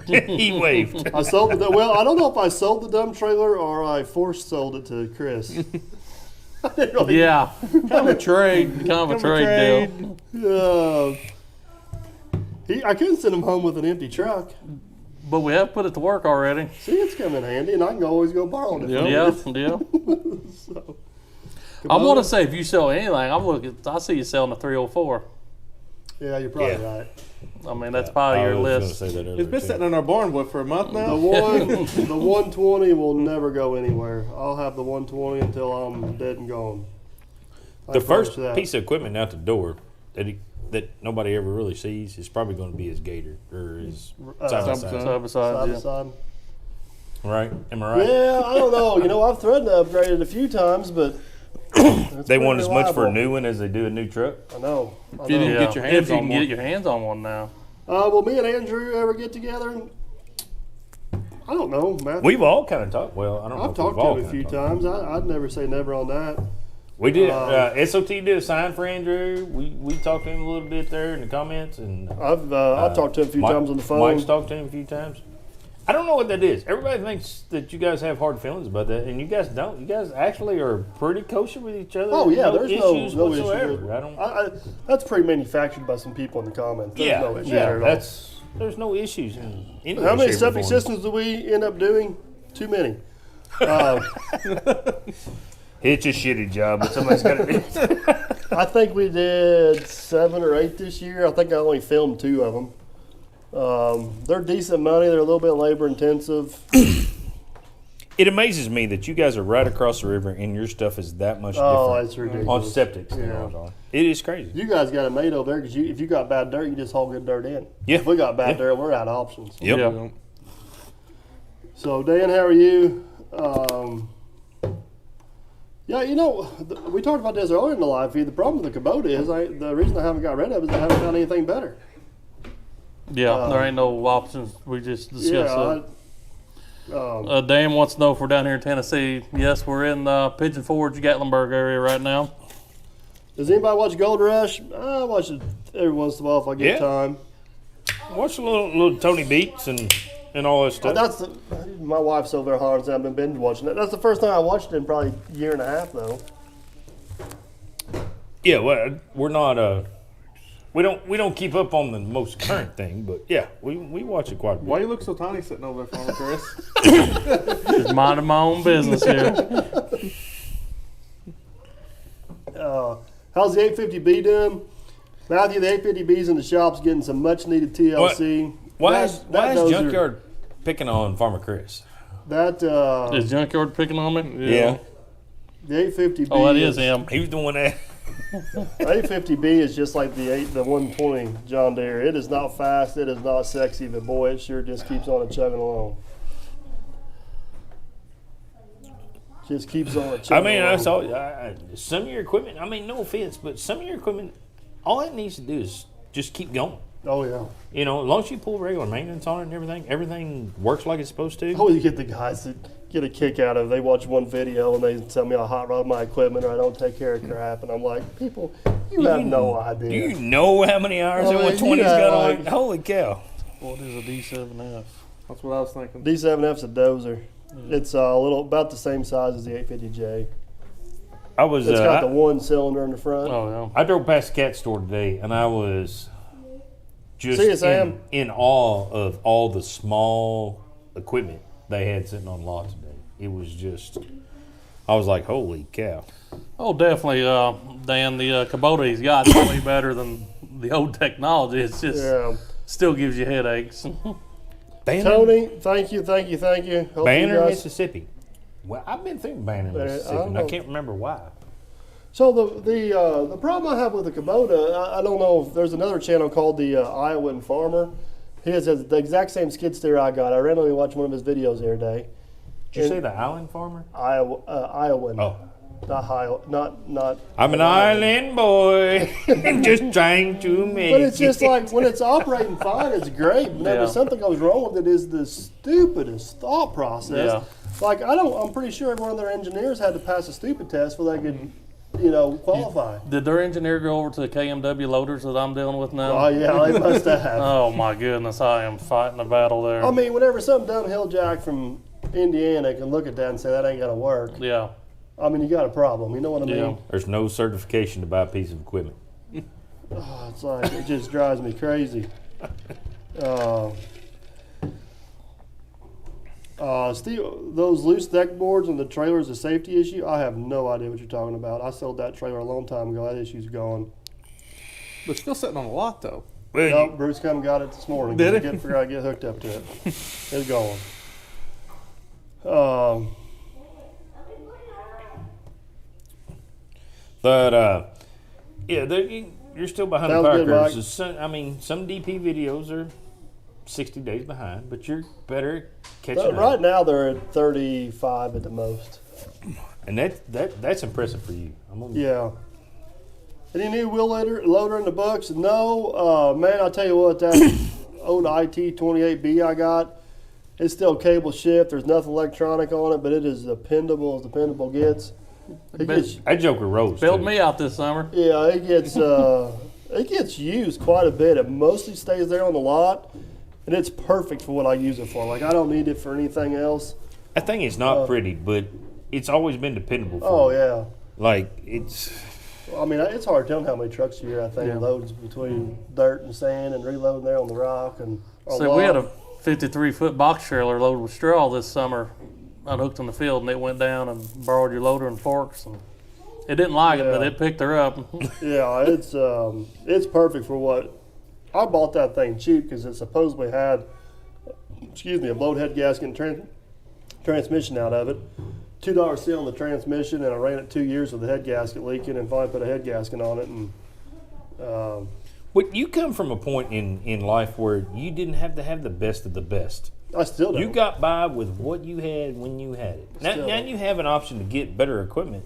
He waved. I sold the well. I don't know if I sold the dump trailer or I forced sold it to Chris. I didn't really. Yeah, Kind of a trade. kind of a trade deal. I couldn't send him home with an empty truck. But we have put it to work already. See, it's coming handy, and I can always go borrow it. Yep. Yeah. So, I want to say if you sell anything, I see you selling the 304. Yeah, you're probably Yeah. right. I mean, that's probably your list. It's been sitting on our barn wood for a month The now. the 120 will never go anywhere. I'll have the 120 until I'm dead and gone. I The first promise you that. piece of equipment out the door that nobody ever really sees is probably going to be his gator or his side by Side by side. Side by side side, to yeah. side. Right? Am I right? Yeah, I don't know. You know, I've threatened to upgrade it a few times, but it's They want pretty as much for a reliable. new one as they do a new truck. I know. I If you know. didn't get your hands if you on can one. get your hands on one now. Will me and Andrew ever get together? I don't know, Matthew. We've all kind of talked. Well, I don't know. I've if talked we've to all him a kinda few talked. times. I'd never say never on that. We did. SOT did a sign for Andrew. We talked to him a little bit there in the comments, and I've talked to him a few Mike- times on the phone. Mike's talked to him a few times. I don't know what that is. Everybody thinks that you guys have hard feelings about that, and you guys don't. You guys actually are pretty kosher with each other. Oh yeah, there's issues no whatsoever. issue. I don't. That's pre-manufactured by some people in the comments. There's no issue there at all. There's no issues. In any How many way, shape, or septic form. systems do we end up doing? Too many. It's a shitty job, but somebody's got to do it. I think we did 7 or 8 this year. I think I only filmed 2 of them. They're decent money. They're a little bit labor intensive. It amazes me that you guys are right across the river and your stuff is that much Oh, different that's ridiculous. on septic than Yeah. ours are. It is crazy. You guys got it made over there because if you got bad dirt, you just haul good dirt in. Yeah. If we got bad Yeah. dirt, we're out of options. Yep. Yeah. So Dan, how are you? Yeah, you know, we talked about this earlier in the live feed. The problem with the Kubota is the reason I haven't got rid of it is I haven't found anything better. Yeah, there ain't no options. We just discussed it. Dan wants to know if we're down here in Tennessee. Yes, we're in Pigeon Forge, Gatlinburg area right now. Does anybody watch Gold Rush? I watch it every once in a while if I get Yeah. time. Watch a little Tony Beats and all that stuff. My wife's over there hollering saying I've been binge watching it. That's the first time I watched it in probably a year and a half though. Yeah, well, we're not. We don't keep up on the most current thing, but yeah, we watch it quite a bit. Why you look so tiny sitting over there, Farmer Chris? Just minding my own business here. How's the 850B doing? Matthew, the 850B's in the shop's getting some much needed TLC. Why is dozer- Junkyard picking on Farmer Chris? That Is Junkyard picking on me? Yeah. the 850B. Oh, that is him. He was doing that. The 850B is just like the 120 John Deere. It is not fast. It is not sexy, but boy, it sure just keeps on chugging along. Just keeps on. I chugging mean, along. that's all. Some of your equipment. I mean, no offense, but some of your equipment, all it needs to do is just keep going. Oh yeah. You know, as long as you pull regular maintenance on it and everything works like it's supposed to. Oh, you get the guys that get a kick out of. They watch one video and they tell me I hot rod my equipment or I don't take care of crap, and I'm like, people, you have no Do idea. you know how many hours I that mean, 120's you got got, on it? like- Holy cow! What is a D7F? That's what I was thinking. D7F's a dozer. It's a little about the same size as the 850J. I was. It's got the one cylinder in the front. Oh I drove past the cat store today, and I was just See you, Sam. in awe of all the small equipment they had sitting on lots today. It was just, I was like, holy cow. Oh, definitely, Dan. The Kubota he's got is way better than the old technology. It's just Yeah. still gives you headaches. Banner, Tony, thank you. Hope you Banner, guys- Mississippi. Well, I've been through Banner, I Mississippi, don't and I know. can't remember why. So the problem I have with the Kubota, I don't know if there's another channel called the Iowan Farmer. He has the exact same skid steer I got. I randomly watch one of his videos the other day. Did you say the Island Farmer? Iowan. Oh. Not high, not. I'm an island boy, just trying to make But it's just it. like when it's operating fine, it's great. Whenever Yeah. something goes wrong with it, is the stupidest thought process. Yeah. Like I'm pretty sure every one of their engineers had to pass a stupid test before they could, qualify. Did their engineer go over to the KMW loaders that I'm dealing with now? Oh yeah, they must have. Oh my goodness, I am fighting a battle there. I mean, whenever some dumb hill jack from Indiana can look at that and say that ain't gonna work, yeah, I mean, you got a problem. You know what I mean? yeah. There's no certification to buy a piece of equipment. Oh, it's like it just drives me crazy. Steve, those loose deck boards and the trailer is a safety issue. I have no idea what you're talking about. I sold that trailer a long time ago. That issue's gone. But still sitting on a lot though. Well, Nope, Bruce come and got it this morning. Did he? Get figure out get hooked up to it. It's gone. Um, But yeah, you're still behind the Sounds power good, curve. Mike. So I mean, some DP videos are 60 days behind, but you're better at catching but up. right now they're at 35 at the most. And that's impressive for you. Yeah. Any new wheel loader in the books? No. Man, I'll tell you what, that old IT-28B I got, it's still cable shift. There's nothing electronic on it, but it is dependable as dependable gets. It gets I joke with Rose. Build too. me out this summer. yeah, it gets used quite a bit. It mostly stays there on the lot, and it's perfect for what I use it for. Like, I don't need it for anything else. I think it's not pretty, but it's always been dependable for Oh, me. yeah. Like, it's. I mean, it's hard to tell how many trucks a year I think Yeah. loads between dirt and sand and reloading there on the rock and on So we had log. a 53-foot box trailer loaded with straw this summer, unhooked in the field, and it went down and borrowed your loader and forks. And it didn't like it, but Yeah. it picked her up. Yeah, it's perfect for what I bought that thing cheap because it supposedly had, a blown head gasket and transmission out of it. $2 seal on the transmission, and I ran it 2 years with the head gasket leaking, and finally put a head gasket on it. And But you come from a point in life where you didn't have to have the best of the best. I still don't. You got by with what you had when you had it. Now, Still. now you have an option to get better equipment,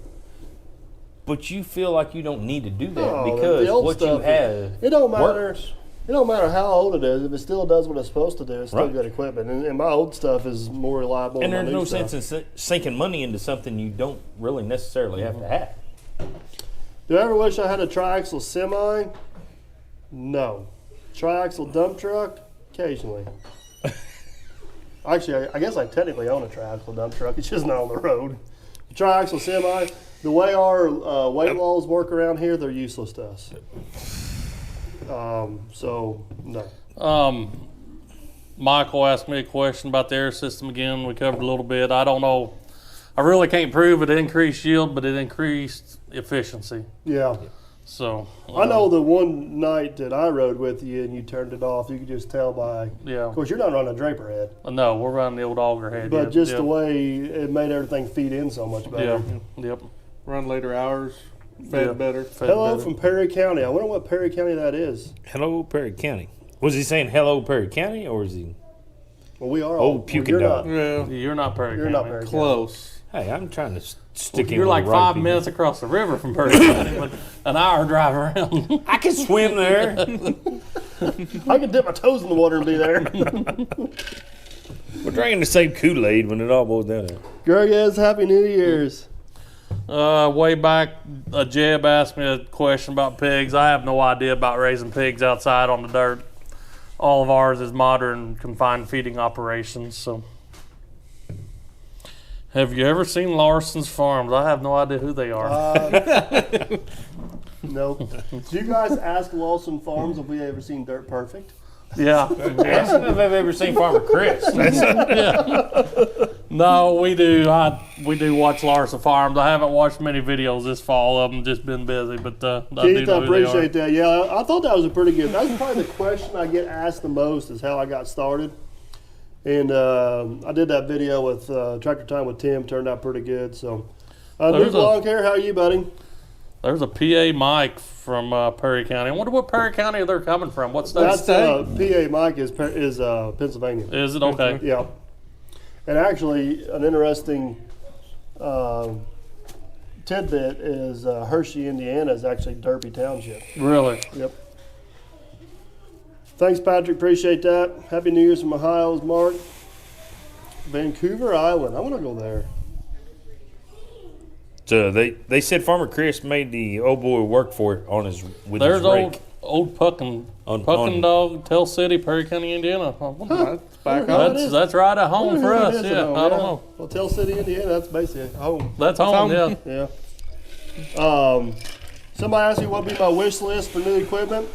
but you feel like you don't need to do that No, because the old what you stuff, have it don't matter. works. It don't matter how old it is. If it still does what it's supposed to do, it's still Right. good equipment. And my old stuff is more reliable And than there's my no new stuff. sense in sinking money into something you don't really necessarily have to have. Do I ever wish I had a triaxle semi? No. Triaxle dump truck? Occasionally. Actually, I guess I technically own a triaxle dump truck. It's just not on the road. Triaxle semi, the way our weight laws work around here, they're useless to us. So, no. Michael asked me a question about the air system again. We covered a little bit. I don't know. I really can't prove it increased yield, but it increased efficiency. Yeah. So I know the one night that I rode with you and you turned it off, you could just tell by, Yeah. of course, you're not running a Draper head, No, we're running the old auger head. but yep, just yep, the way it made everything feed in so much better. Yeah. Yep. Run later hours, fed Yeah. better. Fed Hello better. from Perry County. I wonder what Perry County that is. Hello, Perry County. Was he saying hello, Perry County, or is he? Well, we are. Oh, all, puking you're dog. not. Yeah, You're not Perry You're County. not very close. Hey, I'm trying to stick in. You're with like the right 5 people. minutes across the river from Perry County with an hour drive around. I can swim there. I could dip my toes in the water and be there. We're drinking the same Kool-Aid when it all boils down to it. Gerges, Happy New Year's. Way back, Jeb asked me a question about pigs. I have no idea about raising pigs outside on the dirt. All of ours is modern confined feeding operations. So, have you ever seen Larson's Farms? I have no idea who they are. No. Did you guys ask Lawson Farms if we ever seen Dirt Perfect? Yeah. Ask him if I've ever seen Farmer Chris. No, we do. We do watch Larson Farms. I haven't watched many videos this fall of them. Just been busy, but I do Keith, know I who they are. appreciate that. Yeah, I thought that was a pretty good. That's probably the question I get asked the most is how I got started. And I did that video with Tractor Time with Tim. Turned out pretty good. So, There's Luke Lawn Care, how are you, buddy? There's a PA Mike from Perry County. I wonder what Perry County they're coming from. What state? That's PA Mike is Pennsylvania. Is it okay? Yeah. And actually, an interesting tidbit is Hershey, Indiana is actually Derby Township. Really? Yep. Thanks, Patrick. Appreciate that. Happy New Year's from Ohio, Mark. Vancouver Island. I want to go there. So they said Farmer Chris made the old boy work for it on his with There's his rake. old Puckin On- Dog, Tell City, Perry County, Indiana. That's back Huh. on. That's right at home for us. It is at Yeah, home, I don't know. Well, Tell City, Indiana, that's basically home. That's home. home. Yeah. Yeah. Somebody asked me what would be my wish list for new equipment.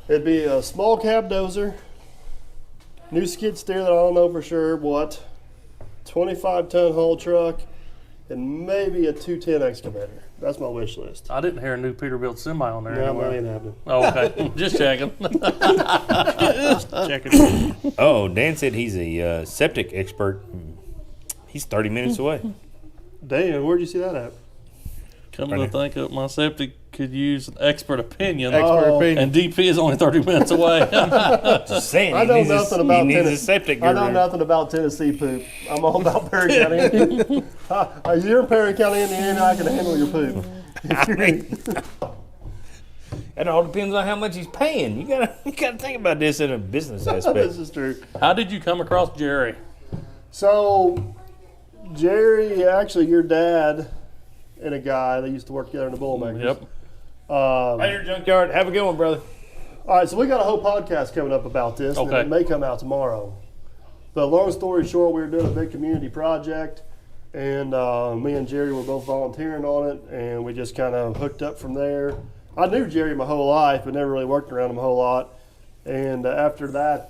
It'd be a small cab dozer, new skid steer that I don't know for sure what, 25-ton haul truck, and maybe a 210 excavator. That's my wish list. I didn't hear a new Peterbilt semi on there No, anywhere. that ain't happening. Oh, okay. Just checking. Checking. Oh, Dan said he's a septic expert. He's 30 minutes away. Damn, where'd you see that at? Come Right to here. think of it, my septic could use an expert opinion. Expert Oh. opinion. And DP is only 30 minutes away. Just saying. I he know needs nothing a, about he needs a tennis. septic I know guru. nothing about Tennessee poop. I'm all about Perry County. You're in Perry County, Indiana. I can handle your poop. It all depends on how much he's paying. You gotta think about this in a business This aspect. is true. How did you come across Jerry? So, Jerry, actually, your dad and a guy, they used to work together in the Bullmakers. Yep. Later, junkyard. Have a good one, brother. All right, so we got a whole podcast coming up about this, and Okay. it may come out tomorrow. But long story short, we were doing a big community project, and me and Jerry were both volunteering on it, and we just kind of hooked up from there. I knew Jerry my whole life, but never really worked around him a whole lot. And after that,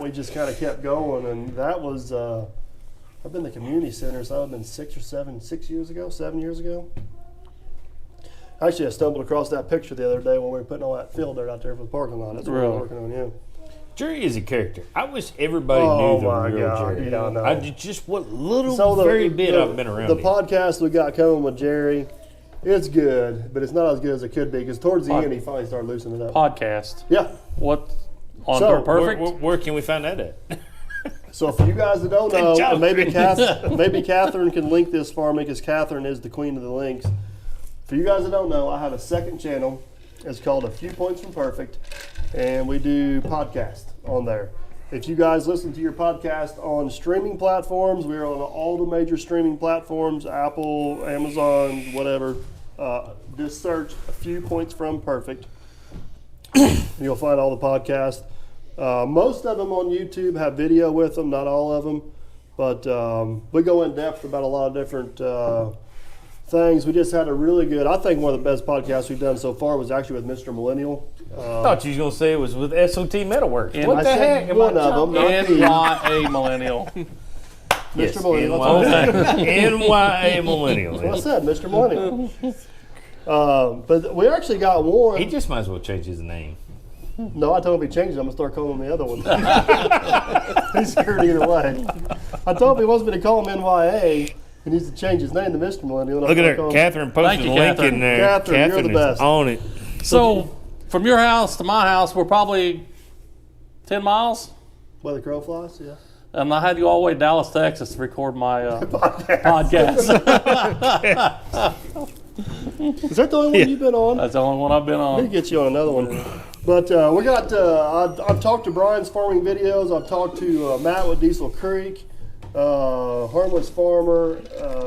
we just kind of kept going, and that was I've been to the community center, so I've been 7 years ago. Actually, I stumbled across that picture the other day when we were putting all that fill dirt out there for the parking lot. That's what we Really? were working on, yeah. Jerry is a character. I wish everybody Oh, knew the my real God, Jerry. yeah, I know. Just what little So very bit I've been around. The him. podcast we got coming with Jerry, it's good, but it's not as good as it could be because towards the end he finally started loosening it up. Podcast. Yeah. What? On So, Dirt Perfect? Where can we find that at? So for you guys that don't Good know, job, and maybe Chris. maybe Catherine can link this for me because Catherine is the queen of the links. For you guys that don't know, I have a second channel. It's called A Few Points from Perfect, and we do podcast on there. If you guys listen to your podcast on streaming platforms, we're on all the major streaming platforms, Apple, Amazon, whatever. Just search A Few Points from Perfect. You'll find all the podcasts. Most of them on YouTube have video with them, not all of them. But we go in depth about a lot of different things. We just had a really good, I think one of the best podcasts we've done so far was actually with Mr. Millennial. I thought you was gonna say it was with SOT Metalworks. And What I the said heck? Am one I of them, not the NYA Millennial. Yes, Mr. Millennial. NYA Millennial. That's what I said, Mr. Millennial. But we actually got one. He just might as well change his name. No, I told him he changed it. I'm going to start calling him the other one. He's scared either way. I told him he wants me to call him NYA. He needs to change his name to Mr. Millennial. Look at her. Catherine posted Thank you, a link Catherine. in there. Catherine, you're the is best. on it. So, from your house to my house, we're probably 10 miles. Where the crow flies, yeah. And I had to go all the way to Dallas, Texas to record my podcast. Is that the only one you've been on? That's the only one I've been Let me on. get you on another one. But we got, I've talked to Brian's farming videos. I've talked to Matt with Diesel Creek, Harmless Farmer.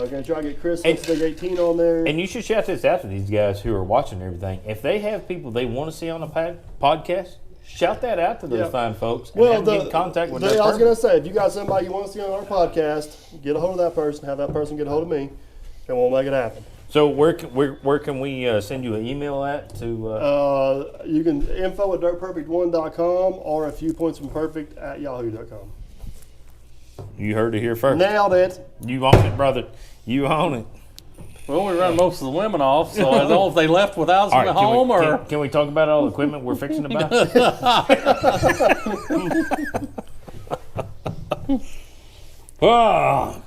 Gonna try to get Chris And- Big 18 on there. And you should shout this out to these guys who are watching everything. If they have people they want to see on the podcast, shout that out to those Yeah. fine folks. And Well, have them get in contact with I that was person. going to say, if you got somebody you want to see on our podcast, get a hold of that person, have that person get a hold of me, and we'll make it happen. So where can we send you an email at to? You can info@dirtperfect1.com or a few points from perfect at yahoo.com. You heard it here first. Nailed it. You own it, brother. You own it. Well, we run most of the women off, so I don't know if they left without us All at right, home or. can we talk about all the equipment we're fixing to buy?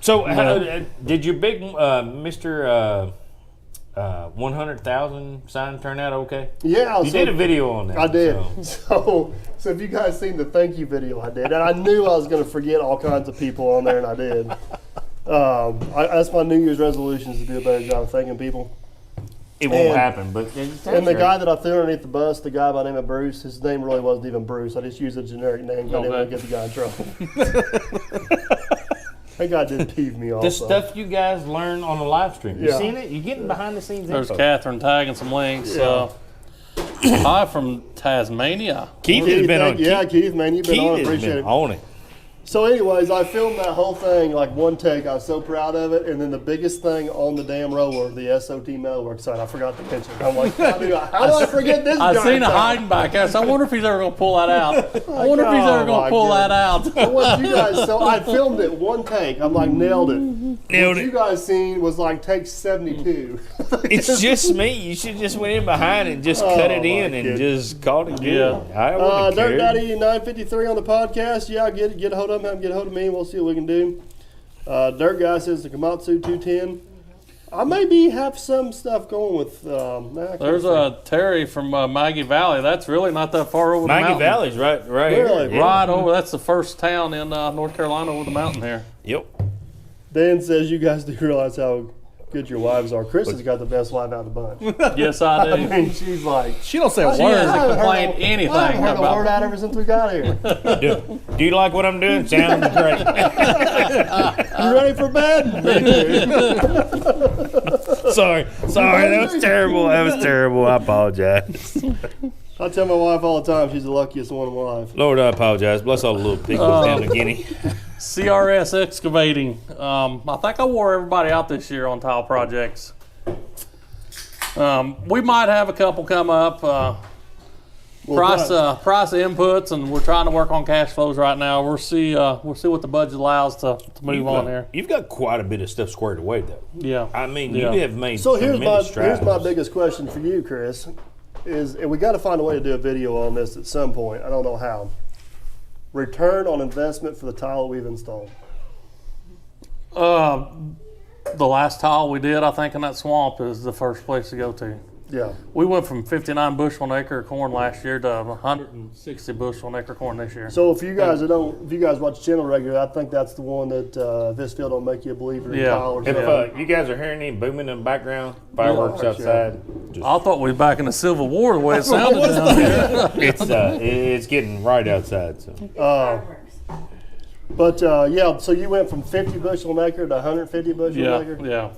So did your big Mr. 100,000 sign turn out okay? Yeah. You did a video on that. I did. so- So if you guys seen the thank you video I did, and I knew I was going to forget all kinds of people on there, and I did. That's my New Year's resolution, is to do a better job of thanking people. It won't And- happen, but And the guy that I threw underneath the bus, the guy by the name of Bruce, his name really wasn't even Bruce. I just used a generic name. I didn't want to get the guy in trouble. That guy did peeve me off. the so. stuff you guys learn on the live stream. You Yeah. seen it? You getting behind the scenes There's info. Catherine tagging some links. Yeah. Hi from Tasmania. Keith has been on. Yeah, Keith, man, you've been Keith on. has Appreciate been it. on it. So, anyways, I filmed that whole thing like one take. I was so proud of it. And then the biggest thing on the damn roller, the SOT Metalworks site, I forgot to mention. I'm like, how do I forget this? I giant seen a thing? hiding back there, so I wonder if he's ever going to pull that out. I wonder if he's Oh, ever going my to pull that goodness. out. What you guys, so I filmed it one take. I'm like, nailed it. Nailed What it. you guys seen was like take 72. It's just me. You should just went in behind and just cut it my in and goodness. just called it good. Yeah. I wouldn't have Dirt cared. Daddy 953 on the podcast. Yeah, get a hold of him. Have him get a hold of me. We'll see what we can do. Dirt Guy says the Komatsu 210. I maybe have some stuff going with. There's a Terry from Maggie Valley. That's really not that far over the Maggie mountain. Valley's right Really? here. Yeah. Right over. That's the first town in North Carolina over the mountain here. Yep. Dan says you guys do realize how good your wives are. Chris has got the best wife out of the bunch. Yes, I do. I mean, she's like. She don't say a She word. hasn't complained I anything haven't heard a word about. out ever since we got here. Do you like what I'm doing? Sounds great. You ready for bed? Me too. Sorry. That was terrible. I apologize. I tell my wife all the time she's the luckiest one in my life. Lord, I apologize. Bless all the little pickles down the Guinea. CRS Excavating. I think I wore everybody out this year on tile projects. We might have a couple come up. Price inputs, and we're trying to work on cash flows right now. We'll see what the budget allows to move on here. You've got quite a bit of stuff squared away, though. Yeah. I mean, Yeah. you have made So here's tremendous strides. my biggest question for you, Chris, is and we got to find a way to do a video on this at some point. I don't know how. Return on investment for the tile we've installed. The last tile we did, I think, in that swamp is the first place to go to. Yeah. We went from 59 bushel an acre of corn last year to 160 bushel an acre of corn this year. So if you guys watch the channel regularly, I think that's the one that this field don't make you a believer in Yeah. tile or If something. you guys are hearing any booming in the background, fireworks Yeah. outside, just, I thought we was back in the Civil War the way it sounded down here. it's getting right outside. So But yeah, so you went from 50 bushel an acre to 150 bushel Yeah, an acre. yeah,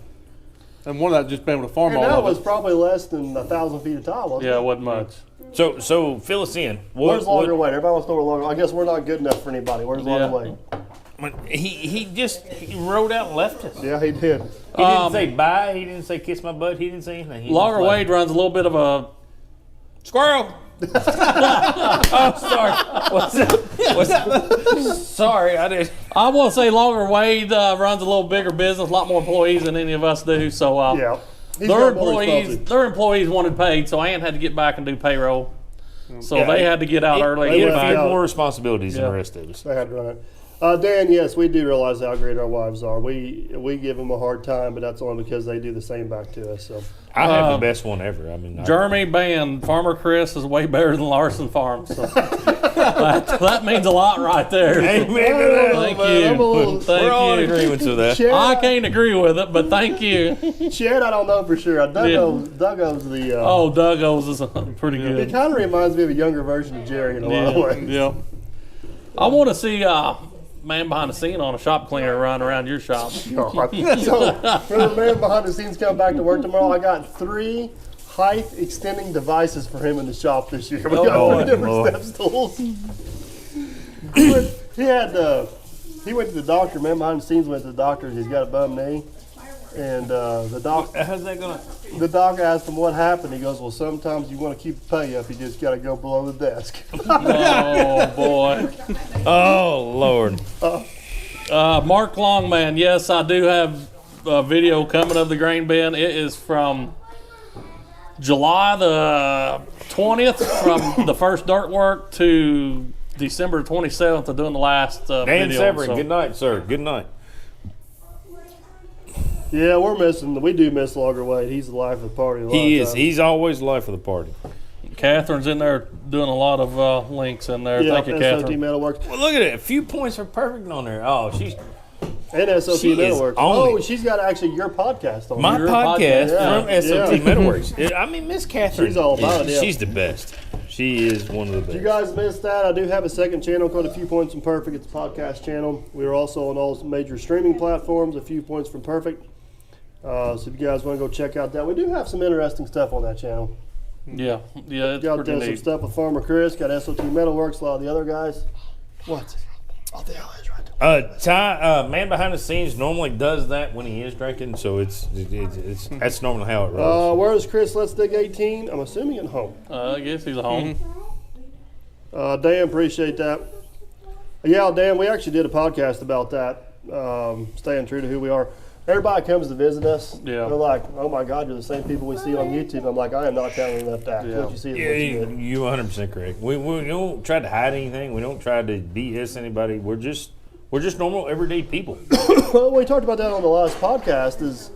And one of that just been able to farm And all that of was it. probably less than 1,000 feet of tile, wasn't yeah. it? It wasn't much. so fill us in. Where's Longer Way? Everybody wants to know where Longer. I guess we're not good enough for anybody. Where's Longer Yeah. Way? He rode out and left us. Yeah, he did. He didn't say bye. He didn't say kiss my butt. He didn't say anything. He Longer just left. Wade runs a little bit of a Squirrel. Oh, sorry. What's that? Sorry, I did. I want to say Longer Wade runs a little bigger business, a lot more employees than any of us do. So Yeah. He's their got more employees, responsibility. their employees wanted paid, so Ann had to get back and do payroll. So Yeah, they had to get out early. they And He get went had a back. few out. more responsibilities than Yeah. the rest of us. They had to run it. Dan, yes, we do realize how great our wives are. We give them a hard time, but that's only because they do the same back to us. So I have the best one ever. I mean, Jeremy Band, Farmer Chris is way better than Larson Farm. So that means a lot right there. Amen to that. Thank man, I'm a you. little- Thank We're all in you. agreement with that. Chad, I can't agree with it, but thank you. Chad, I don't know for sure. Duggo's the. Oh, Dougos is pretty It good. kind of reminds me of a younger version of Jerry in a lot of ways. Yeah. I want to see man behind the scene on a shop cleaner run around your shop. So, for the man behind the scenes coming back to work tomorrow, I got 3 height extending devices for him in the shop this year. We got Oh, 3 different Lord. step stools. He went to the doctor. Man behind the scenes went to the doctor. He's got a bum knee, and the How's that gonna? doc asked him what happened. He goes, "Well, sometimes you want to keep the pay up. You just got to go below the desk." Oh boy. Oh Lord. Mark Longman, yes, I do have a video coming of the grain bin. It is from July the 20th, from the first dirt work to December 27th of doing the last Dan video. Severin, so- good night, sir. Good night. Yeah, we do miss Logger Wade. He's the life of the party. He is. He's always the life of the party. Catherine's in there doing a lot of links in there. Yeah, Thank you, SOT Catherine. Metalworks. Well, look at it. A few points are perfect on there. Oh, she's And SOT She is Metalworks. on Oh, it. she's got actually your podcast on my there. podcast podcast, from yeah. SOT Yeah. Metalworks. I mean, Miss Catherine. She's all about it, yeah. She's the best. She is one of the best. If you guys missed that, I do have a second channel called A Few Points from Perfect. It's a podcast channel. We are also on all major streaming platforms, A Few Points from Perfect. So if you guys want to go check out that, we do have some interesting stuff on that channel. Yeah, it's Got pretty some neat. stuff with Farmer Chris, got SOT Metalworks, a lot of the other guys. What? Oh, the hell is right. Man behind the scenes normally does that when he is drinking, so it's that's normally how it rolls. Where is Chris? Let's Dig 18. I'm assuming at home. I guess he's at home. Dan, appreciate that. Yeah, Dan, we actually did a podcast about that, staying true to who we are. Everybody comes to visit us. Yeah. They're like, "Oh my God, you're the same people we see on YouTube." I'm like, "I am not telling you that. Yeah. What you see is Yeah, what you get." you 100% correct. We don't try to hide anything. We don't try to BS anybody. We're just normal everyday people. Well, we talked about that on the last podcast. Is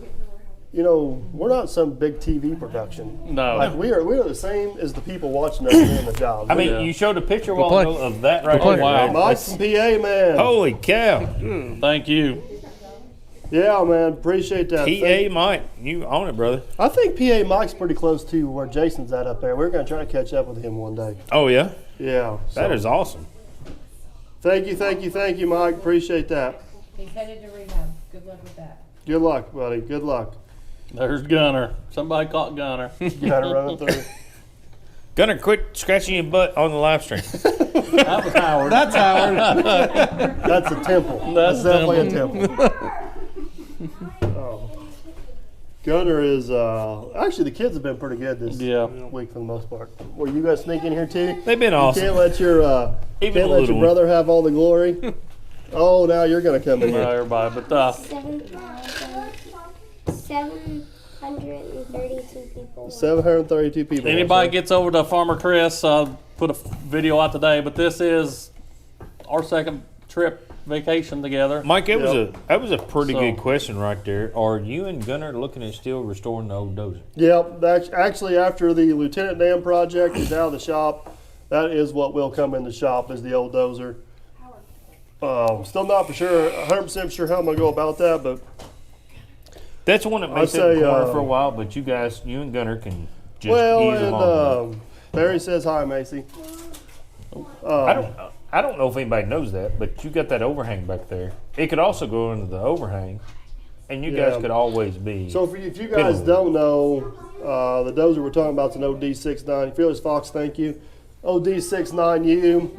we're not some big TV production. No. Like we are the same as the people watching us doing the job. I mean, Yeah. you showed a picture a while play. ago of that right play. there. Wow. right? Mike from PA, man. Holy cow. Thank you. Yeah, man, appreciate that. PA Mike, you on it, brother. I think PA Mike's pretty close to where Jason's at up there. We're gonna try to catch up with him one day. Oh, yeah? Yeah. That so, is awesome. Thank you, Mike. Appreciate that. He's headed to rehab. Good luck with that. Good luck, buddy. Good luck. There's Gunner. Somebody caught Gunner. You gotta run it through. Gunner, quit scratching your butt on the live stream. That was Howard. That's Howard. That's a temple. That's definitely a temple. Gunner is actually the kids have been pretty good this Yeah. week for the most part. Well, you guys sneak in here too. They've been You awesome. can't let your Even can't the let little your one. brother have all the glory. Oh, now you're gonna come in Not here. everybody, but 732 people. 732 people. anybody gets over to Farmer Chris, put a video out today. But this is our second trip vacation together. Mike, that Yep. was a pretty So- good question right there. Are you and Gunner looking at still restoring the old dozer? Yep. That's actually after the Lieutenant Dan project is out of the shop. That is what will come in the shop is the old dozer. Still not for sure, 100% sure how I'm gonna go about that, but That's the one that may I'd sit in the say, corner for a while, but you and Gunner can just well, ease and along. Barry says hi, Macy. I don't know if anybody knows that, but you got that overhang back there. It could also go into the overhang, and you Yeah. guys could always be. So if you guys don't know, the dozer we're talking about is an OD69. Fearless Fox, thank you. OD69U.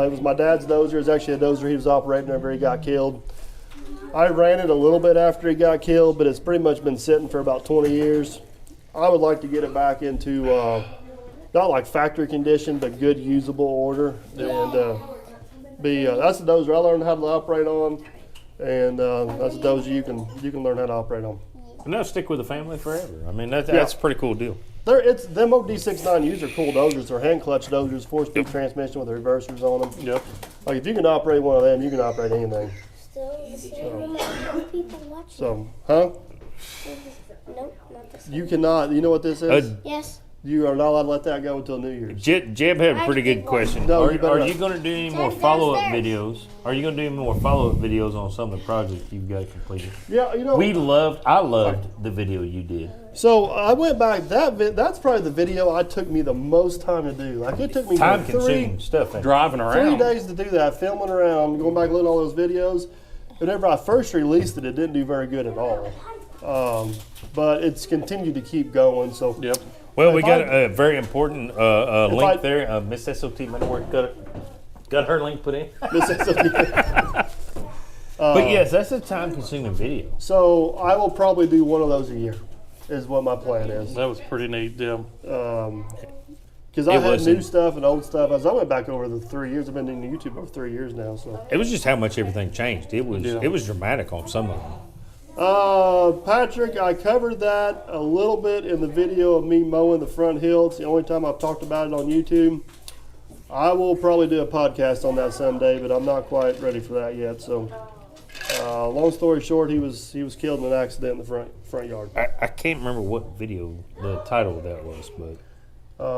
It was my dad's dozer. It was actually a dozer he was operating whenever he got killed. I ran it a little bit after he got killed, but it's pretty much been sitting for about 20 years. I would like to get it back into not like factory condition, but good usable order. And that's the dozer I learned how to operate on, and that's a dozer you can learn how to operate on. And they'll stick with the family forever. I mean, that's a pretty cool deal. It's them OD69Us are cool dozers. They're hand clutch dozers, 4-speed transmission with the reversers on them. Yep. Like if you can operate one of them, you can operate anything. Still the same amount of people watching. So, huh? Nope, not the same. You cannot. You know what this is? Yes. You are not allowed to let that go until New Year's. Jeb had a pretty good question. No, are you better are not. you going to do any more Jeb follow-up downstairs. videos? Are you going to do any more follow-up videos on some of the projects you've got completed? Yeah, you know. I loved the video you did. So I went back. That's probably the video I took me the most time to do. Like it took me Time like consuming stuff. ain't it? Driving 3 around. days to do that, filming around, going back looking at all those videos. Whenever I first released it, it didn't do very good at all. But it's continued to keep going. So Yep. Well, we If got I- a very important I- link there. Miss SOT Metalwork got her link put in. But yes, that's a time-consuming video. So I will probably do one of those a year, is what my plan is. That was pretty neat, yeah. Because I It had was new in- stuff and old stuff. As I went back over the 3 years, I've been doing YouTube over 3 years now. So It was just how much everything changed. It was Yeah. it was dramatic on some of them. Patrick, I covered that a little bit in the video of me mowing the front hill. It's the only time I've talked about it on YouTube. I will probably do a podcast on that someday, but I'm not quite ready for that yet. So, long story short, he was killed in an accident in the front yard. I can't remember what video the title of that was, but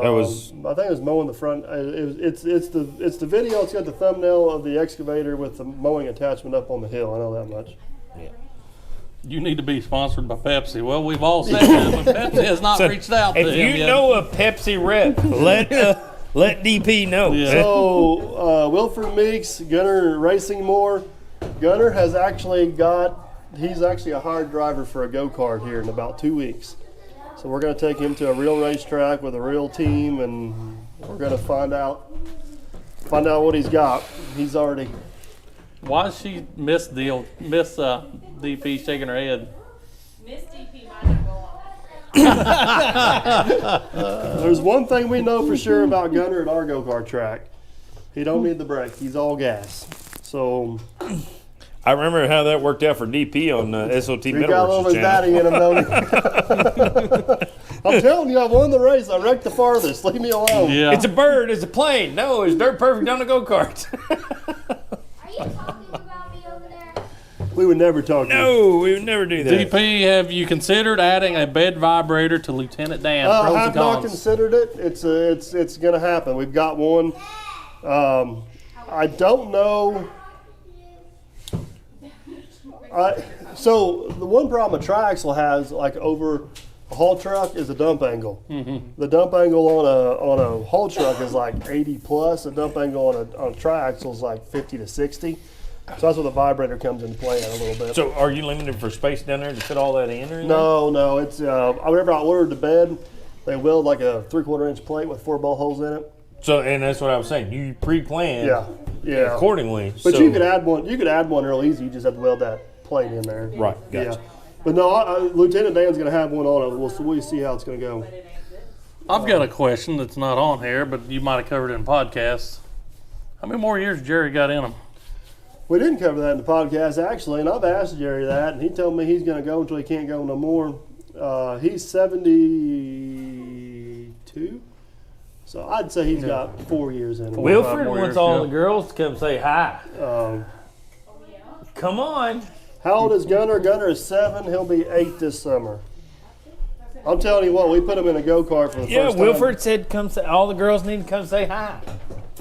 that was I think it was mowing the front. It's the video. It's got the thumbnail of the excavator with the mowing attachment up on the hill. I know that much. You need to be sponsored by Pepsi. Well, we've all said that, but Pepsi has not So, reached out to if him you yet. know a Pepsi rep, let DP know. Yeah. So Wilford Meeks, Gunner Racing More. Gunner has actually he's actually a hired driver for a go-kart here in about 2 weeks. So we're going to take him to a real racetrack with a real team, and we're going to find out what he's got. He's already. Why does she miss DP shaking her head? Miss DP might not go on. There's one thing we know for sure about Gunner at our go-kart track. He don't need the brake. He's all gas. So I remember how that worked out for DP on SOT he got a little Metalworks bit of daddy channel. in him, don't he? I'm telling you, I won the race. I wrecked the farthest. Leave me alone. Yeah. It's a bird. It's a plane. No, it's dirt perfect on the go kart. Are you talking about me over there? We would never talk to you. No, we would never do that. DP, have you considered adding a bed vibrator to Lieutenant Dan? I Pros have and not cons. considered it. It's going to happen. We've got one. I don't know. So the one problem a triaxle has, like over a haul truck, is a dump angle. The dump angle on a haul truck is like 80 plus. The dump angle on a triaxle is like 50 to 60. So that's where the vibrator comes into play at a little bit. So, are you limited for space down there to fit all that in? Or anything? No, it's whenever I ordered the bed, they weld like a 3/4 inch plate with 4 bolt holes in it. So, and that's what I was saying. You pre-plan Yeah. accordingly. But so, you could add one. You could add one real easy. You just have to weld that plate in there. Right, gotcha. Yeah. But no, Lieutenant Dan's going to have one on it. We'll see how it's going to go. I've got a question that's not on here, but you might have covered it in podcasts. How many more years Jerry got in him? We didn't cover that in the podcast actually, and I've asked Jerry that, and he told me he's going to go until he can't go no more. He's 72, so I'd say he's got 4 years in him. Wilfred more wants years, all yeah. the girls to come say hi. Come on. How old is Gunner? Gunner is 7. He'll be 8 this summer. I'm telling you what, we put him in a go-kart for the Yeah, first time. Wilfred said come say. All the girls need to come say hi.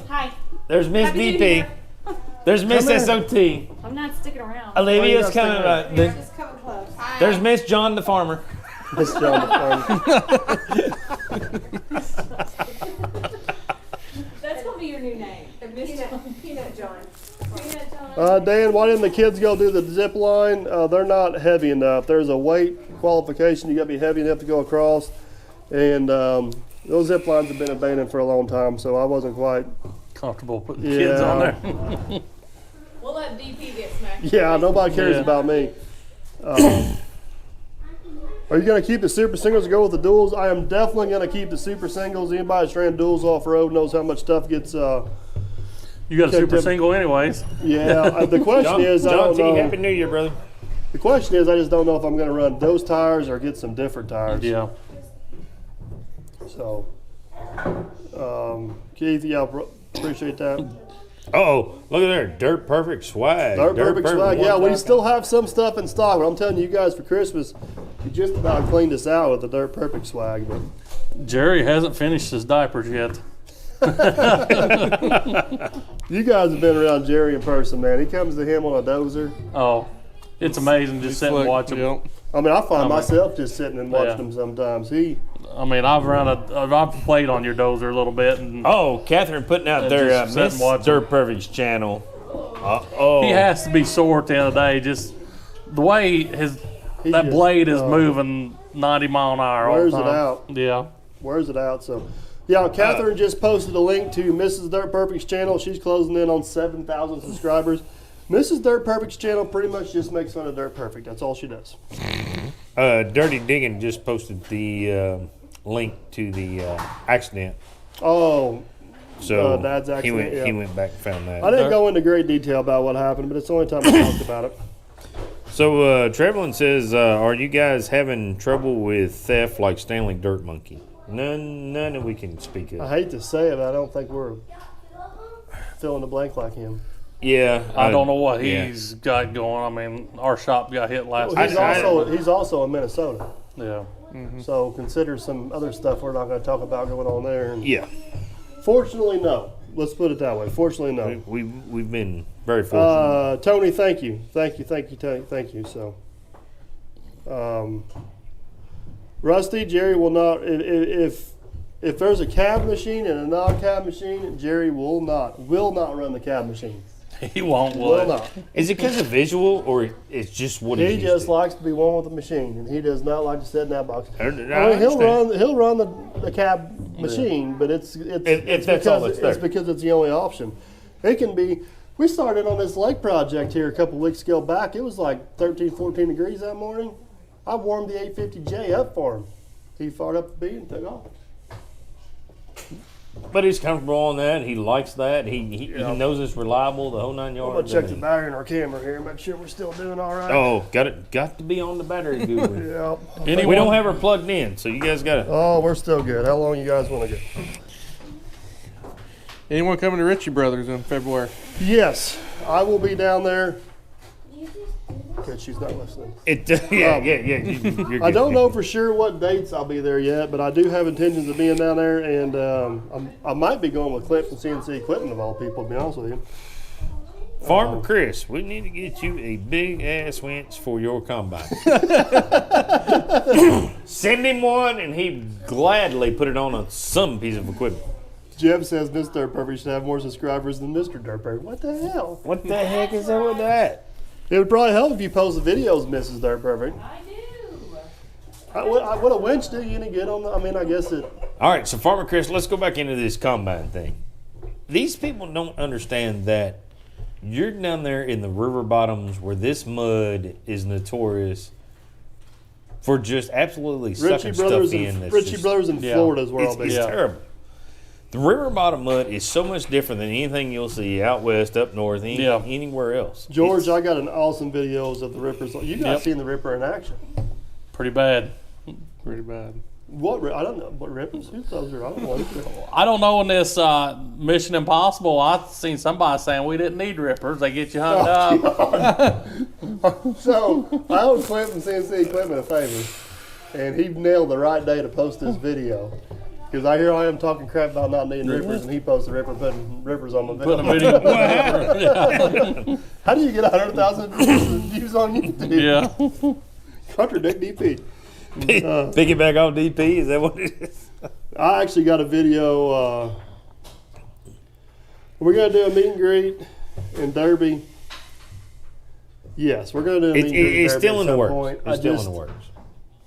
Hi. There's Miss Happy New DP. Year. There's Miss Come here. SOT. I'm not sticking around. Olivia's not coming. sticking Just coming close. There's Miss John the farmer. Miss John the That's gonna be your new name. Peanut John. Peanut John. Dan, why didn't the kids go do the zip line? They're not heavy enough. There's a weight qualification. You got to be heavy enough to go across. And those zip lines have been abandoned for a long time, so I wasn't quite. Comfortable putting kids on there. We'll let DP get smacked. Yeah, nobody cares Yeah. about me. Are you going to keep the super singles or go with the duals? I am definitely going to keep the super singles. Anybody that's ran duals off road knows how much stuff gets. You got a super Tim. single anyways. Yeah, the question is, I John don't T, know. Happy New Year, brother. The question is, I just don't know if I'm going to run those tires or get some different tires. Yeah. So, Keith, yeah, appreciate that. Oh, look at there, Dirt Perfect swag. Dirt Perfect swag. Yeah, we 1.5. still have some stuff in stock, but I'm telling you guys for Christmas, we just about cleaned us out with the Dirt Perfect swag. But Jerry hasn't finished his diapers yet. you guys have been around Jerry in person, man. He comes to him on a dozer. Oh, it's amazing just sit and watch him. Yep. I mean, I find myself just sitting and watching Yeah. him sometimes. I mean, I've played on your dozer a little bit, and Oh, Catherine putting out And their just sit and Miss watch Dirt Perfect's channel. Oh, he has to be sore at the end of the day. Just the way that just, blade is moving 90 mile an hour all wears the it time. out. Yeah. Wears it out. So, yeah, Catherine just posted a link to Mrs. Dirt Perfect's channel. She's closing in on 7,000 subscribers. Mrs. Dirt Perfect's channel pretty much just makes fun of Dirt Perfect. That's all she does. Dirty Digging just posted the link to the accident. Oh, So Dad's he accident, went, he yeah. went back and found that. I didn't go into great detail about what happened, but it's the only time I talked about it. So Trevelyan says, are you guys having trouble with theft like Stanley Dirt Monkey? None that we can speak I of. hate to say it, but I don't think we're fill in the blank like him. Yeah, I don't know what yeah. he's got going. I mean, our shop got hit last Well, week. he's also in Minnesota, Yeah. so consider some other stuff we're not going to talk about going on there. And Yeah, fortunately, no. Let's put it that way. Fortunately, no. we've been very fortunate. Tony, thank you, Tony, thank you. So, Rusty, Jerry will not. If there's a cab machine and a non-cab machine, Jerry will not run the cab machine. He won't Will would. not. Is it because of visual or it's just what He he just likes to be one with the machine, and he does not like to sit in that box. I I mean, he'll run the cab machine, but it's that's all that's there. it's because it's the only option. It can be. We started on this lake project here a couple weeks ago back. It was like 13, 14 degrees that morning. I warmed the 850J up for him. He fired up the bead and took off. But he's comfortable on that. He likes that. He knows it's reliable. The whole 9 I'm yards. gonna check I the mean- battery in our camera here, make sure we're still doing all right. Oh, got to be on the battery guru. Yeah. We don't have her plugged in, so you guys got to. Oh, we're still good. How long you guys want to go? Anyone coming to Ritchie Brothers in February? Yes, I will be down there. Okay, she's not listening. Yeah. You're I good. don't know for sure what dates I'll be there yet, but I do have intentions of being down there, and I might be going with Clint from CNC Equipment of all people, to be honest with you. Farmer Chris, we need to get you a big ass winch for your combine. Send him one, and he'd gladly put it on some piece of equipment. Jeff says Mr. Dirt Perfect should have more subscribers than Mr. Dirt Perfect. What the hell? What the heck is up with that? It would probably help if you post the videos, Mrs. Dirt Perfect. I do. Would a winch do you any good on the? I mean, I guess it. All right, so Farmer Chris, let's go back into this combine thing. These people don't understand that you're down there in the river bottoms where this mud is notorious for just absolutely sucking stuff in. That's Ritchie just- Brothers in yeah. Florida is where I'll It's be. terrible. The river bottom mud is so much different than anything you'll see out west, up north, anywhere else. George, It's- I got an awesome videos of the Rippers. You guys Yep. seen the Ripper in action? Pretty bad. Pretty bad. I don't know. What Rippers? Who's those are? I don't know. I don't know in this Mission Impossible. I seen somebody saying we didn't need rippers. They get you hung up. So I owed Clint from CNC Equipment a favor, and he nailed the right day to post this video. Because here I am talking crap about not needing rippers, and he posted Ripper putting rippers on my video. Putting a video. Yeah. How do you get 100,000 views on YouTube? Yeah. Contradict DP. Piggyback off DP, is that what it is? I actually got a video. We're going to do a meet and greet in Derby. Yes, we're going to do a meet and greet in It's Derby still at in the some works. point. It's still in the works.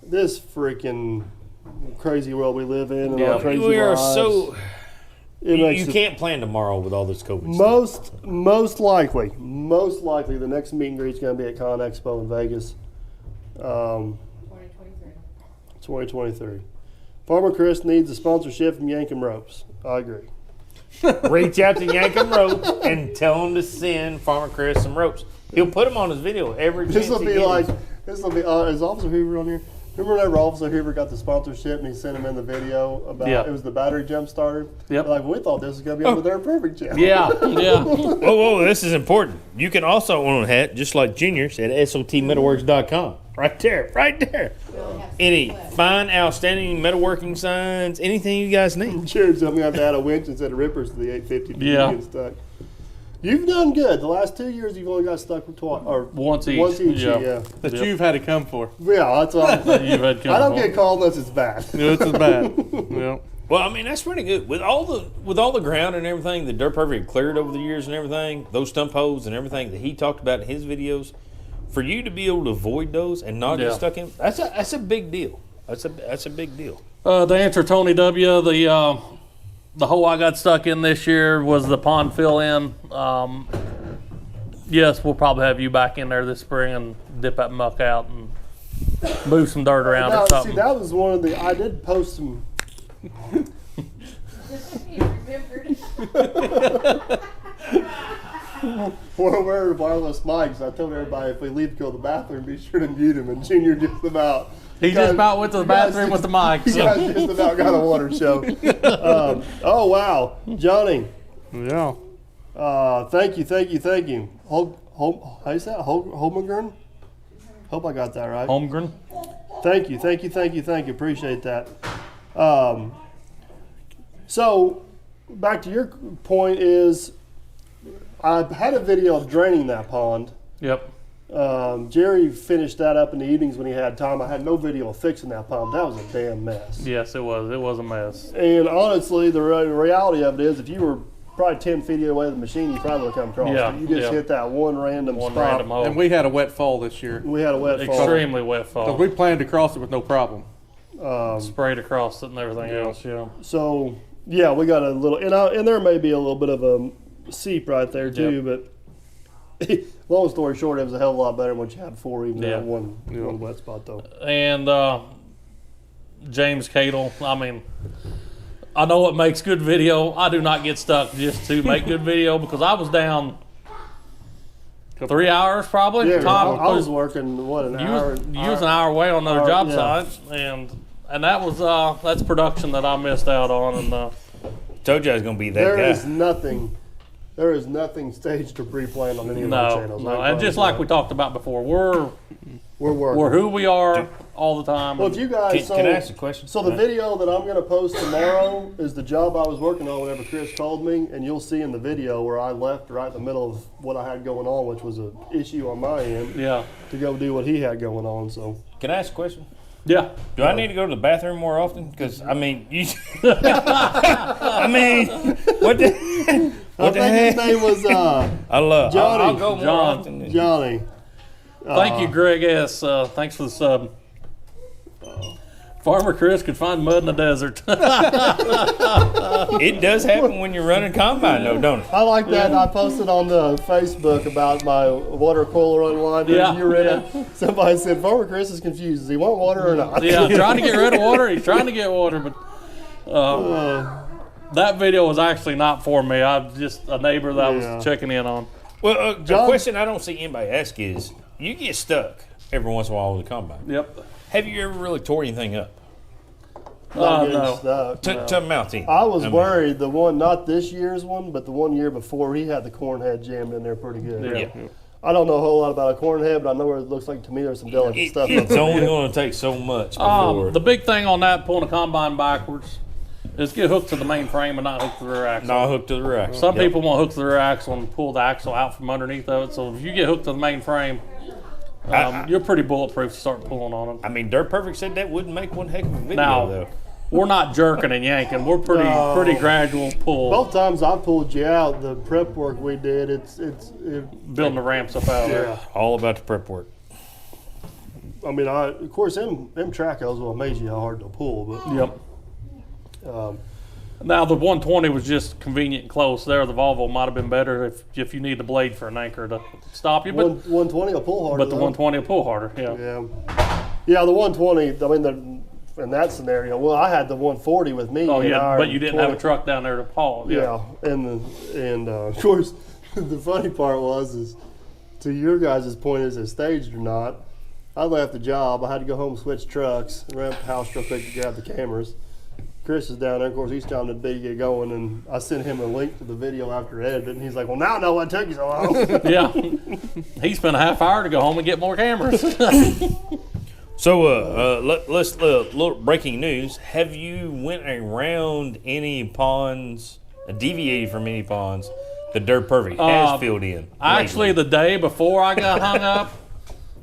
This freaking crazy world we live in and Yeah. our crazy We are lives. so. It makes You it- can't plan tomorrow with all this COVID stuff. Most likely, the next meet and greet is going to be at Con Expo in Vegas, 2023. 2023. Farmer Chris needs a sponsorship from Yankum Ropes. I agree. Reach out to Yankum Ropes and tell them to send Farmer Chris some ropes. He'll put them on his video every This chance will he be gets. like, is Officer Hoover on here? Remember whenever Officer Hoover got the sponsorship and he sent him in the video about Yeah. it was the battery jump starter? Yep. Like, we thought this was going to be on the They're Perfect channel. Yeah, yeah. Whoa, this is important. You can also own a hat, just like Junior's, at SOTmetalworks.com. Right there. Any fine, outstanding metalworking signs, anything you guys need. Jared told me I have to add a winch instead of rippers to the 850 to Yeah. get stuck. You've done good. The last 2 years, you've only got stuck with twice or Once each. Once each, Yeah. yeah. That Yep. you've had to come for. Yeah, that's all. You've had I don't come get called unless it's bad. This is bad. Yeah. Well, I mean, that's pretty good. With all the ground and everything that Dirt Perfect cleared over the years and everything, those stump holes and everything that he talked about in his videos, for you to be able to avoid those and not Yeah. get stuck in, that's a big deal. That's a big deal. To answer Tony W, the hole I got stuck in this year was the pond fill in. Yes, we'll probably have you back in there this spring and dip that muck out and move some dirt around Now, or see, something. that was one of the. I did post some. He remembered. We're wearing wireless mics. I told everybody if we leave to go to the bathroom, be sure to mute him. And Junior just about. He just about went to the you guys bathroom with the just- mic. You So. guys just about got a water show. Oh wow, Johnny. Yeah. Thank you. How you say that? Holmgren? Hope I got that right. Holmgren. Thank you. Appreciate that. So, back to your point is, I had a video of draining that pond. Yep. Jerry finished that up in the evenings when he had time. I had no video of fixing that pond. That was a damn mess. Yes, it was. It was a mess. And honestly, the reality of it is, if you were probably 10 feet away from the machine, you probably would have come across Yeah, it. You just yeah. hit that one random One spot. random hole. And we had a wet fall this year. We had a wet fall. Extremely wet So fall. we planned to cross it with no problem. Sprayed across it and everything else. Yeah. So yeah, we got a little, and there may be a little bit of a seep right there too. But long story short, it was a hell of a lot better than what you had before, even Yeah. that one wet spot though. And James Cadle. I mean, I know it makes good video. I do not get stuck just to make good video because I was down 3 hours probably. Yeah, Tom, I was working an hour. you was an hour away on another hour, job yeah. site, and that was that's production that I missed out on. And Told you I was going to be that There guy. is nothing. There is nothing staged or pre-planned on any of our no, channels. no, I and just promise like you we talked about before, we're that. we're working. who we are all the time. Well, if you guys, Can I ask a question? So the video that I'm going to post tomorrow is the job I was working on whenever Chris called me, and you'll see in the video where I left right in the middle of what I had going on, which was an issue on my end, yeah, to go do what he had going on. So Can I ask a question? yeah. Do I need to go to the bathroom more often? Because, I mean, you. I mean, what the. I What the think his heck? name was I love. Johnny. I'll go more John. often. Than, Johnny. Thank you, Greg S. Thanks for the sub. Farmer Chris could find mud in the desert. It does happen when you're running combine, though, don't it? I like that. I posted on the Facebook about my water cooler online. Yeah, You read it. Somebody said, Farmer Chris is confused. Does he want water or not? Yeah, trying to get rid of water. He's trying to get water, but that video was actually not for me. I'm just a neighbor that I Yeah. was checking in on. Well, the John- question I don't see anybody ask is, you get stuck every once in a while with a combine. Yep. Have you ever really tore anything up? Not getting no. stuck. To mounting. I was mean, worried the one, not this year's one, but the 1 year before, he had the corn head jammed in there pretty good. Yeah. Yeah. I don't know a whole lot about a corn head, but I know where it looks like to me there's some delicate stuff. up It's there. only going to take so much before. The big thing on that, pulling a combine backwards, is get hooked to the main frame and not hook to the rear axle. not hooked to the rack. Some people want to hook to the rear axle and pull the axle out from underneath of it. So if you get hooked to the main frame, you're pretty bulletproof to start pulling on it. I mean, Dirt Perfect said that wouldn't make one heck of a video, Now, though. we're not jerking and yanking. We're pretty gradual pull, Both times I pulled you out, the prep work we did, it building the ramps up out of there. All about the prep work. I mean, of course, them Tracos will amaze you how hard they'll pull, but Yep. Now the 120 was just convenient and close there. The Volvo might have been better if you need the blade for an anchor to stop you, but 120 will pull harder. the though. 120 will pull harder. Yeah. Yeah, the 120. I mean, in that scenario, well, I had the 140 with me. Oh and yeah, our but you didn't have a 20 truck down there to haul. Yeah, and of course, the funny part was To your guys' point, is it staged or not? I left the job. I had to go home, switch trucks, ran up the house real quick to grab the cameras. Chris is down there. Of course, he's trying to get going, and I sent him a link to the video after edited, and he's like, "Well, now I know what took you so long." Yeah. He spent a half hour to go home and get more cameras. So, let's little breaking news. Have you went around any ponds, deviated from any ponds that Dirt Perfect has filled in? Actually, the day before I got hung up,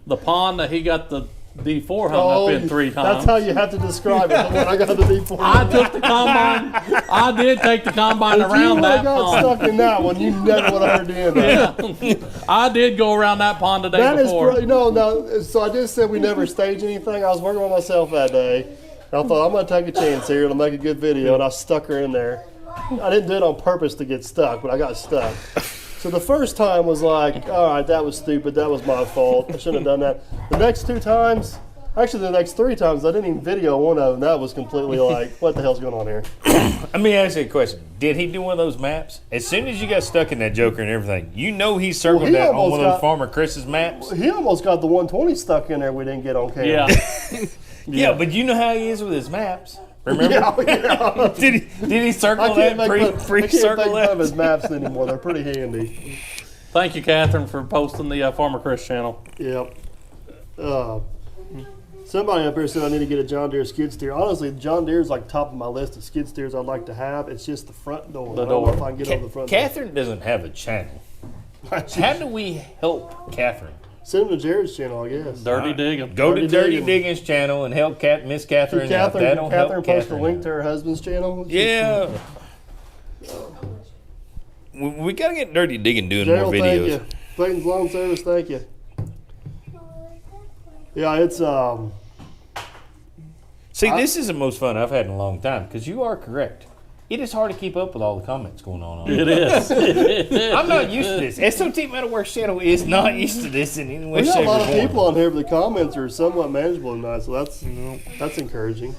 the pond that he got the D4 hung up in 3 times. That's how you have to describe it. When I got the D4. I took the combine. I did take the combine If you around would that have got pond. stuck in that one, you never would have heard the end of it. Yeah. I did go around that pond the day That is, before. no. So I just said we never stage anything. I was working on myself that day. And I thought I'm going to take a chance here and make a good video, and I stuck her in there. I didn't do it on purpose to get stuck, but I got stuck. So the first time was like, all right, that was stupid. That was my fault. I shouldn't have done that. The next 2 times, actually the next 3 times, I didn't even video one of them. That was completely like, what the hell's going on here? Let me ask you a question. Did he do one of those maps? As soon as you got stuck in that Joker and everything, you know he circled he that on almost one of those got- Farmer Chris's maps? He almost got the 120 stuck in there we didn't get on camera. Yeah. Yeah, but you know how he is with his maps. Remember? Yeah. Did he circle I can't that? make fun, I can't make Pre-circle fun of that? his maps anymore. They're pretty handy. Thank you, Catherine, for posting the Farmer Chris channel. Yep. Somebody up here said I need to get a John Deere skid steer. Honestly, John Deere's like top of my list of skid steers I'd like to have. It's just the front door. The I don't know door. if I can get over the front Catherine doesn't have a channel. door. How do we help Catherine? Send him to Jared's channel, I guess. Dirty digging. Go to Dirty Dirty Digging. Digging's channel and help Miss Catherine Can out. That'll Catherine help post a Catherine link out. to her husband's channel? Yeah. We gotta get Dirty Digging doing Gerald, more thank videos. you. Clayton's Lawn Service, thank you. Yeah, it's See, this is the most fun I've had in a long time because you are correct. It is hard to keep up with all the comments going on. It is. I'm not used to this. SOT Metalworks channel is not used to this in any way, we got shape, a lot or of form. people on here, but the comments are somewhat manageable tonight, so that's encouraging.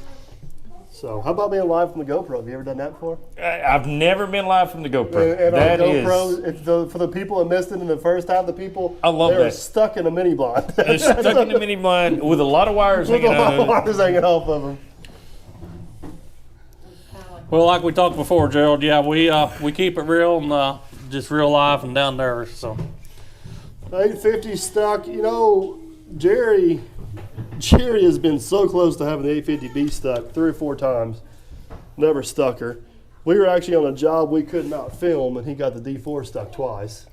So, how about being live from the GoPro? Have you ever done that before? I've never been live from the GoPro. And on That GoPro, is, for the people that missed it in the first half, the people I love they were that. stuck in a mini blind. they're stuck in the mini blind with a lot of wires with a hanging lot of out. wires hanging off of them. Well, like we talked before, Gerald, yeah, we keep it real and just real live and down there. So 850 stuck. You know, Jerry has been so close to having the 850B stuck 3 or 4 times. Never stuck her. We were actually on a job we could not film, and he got the D4 stuck twice.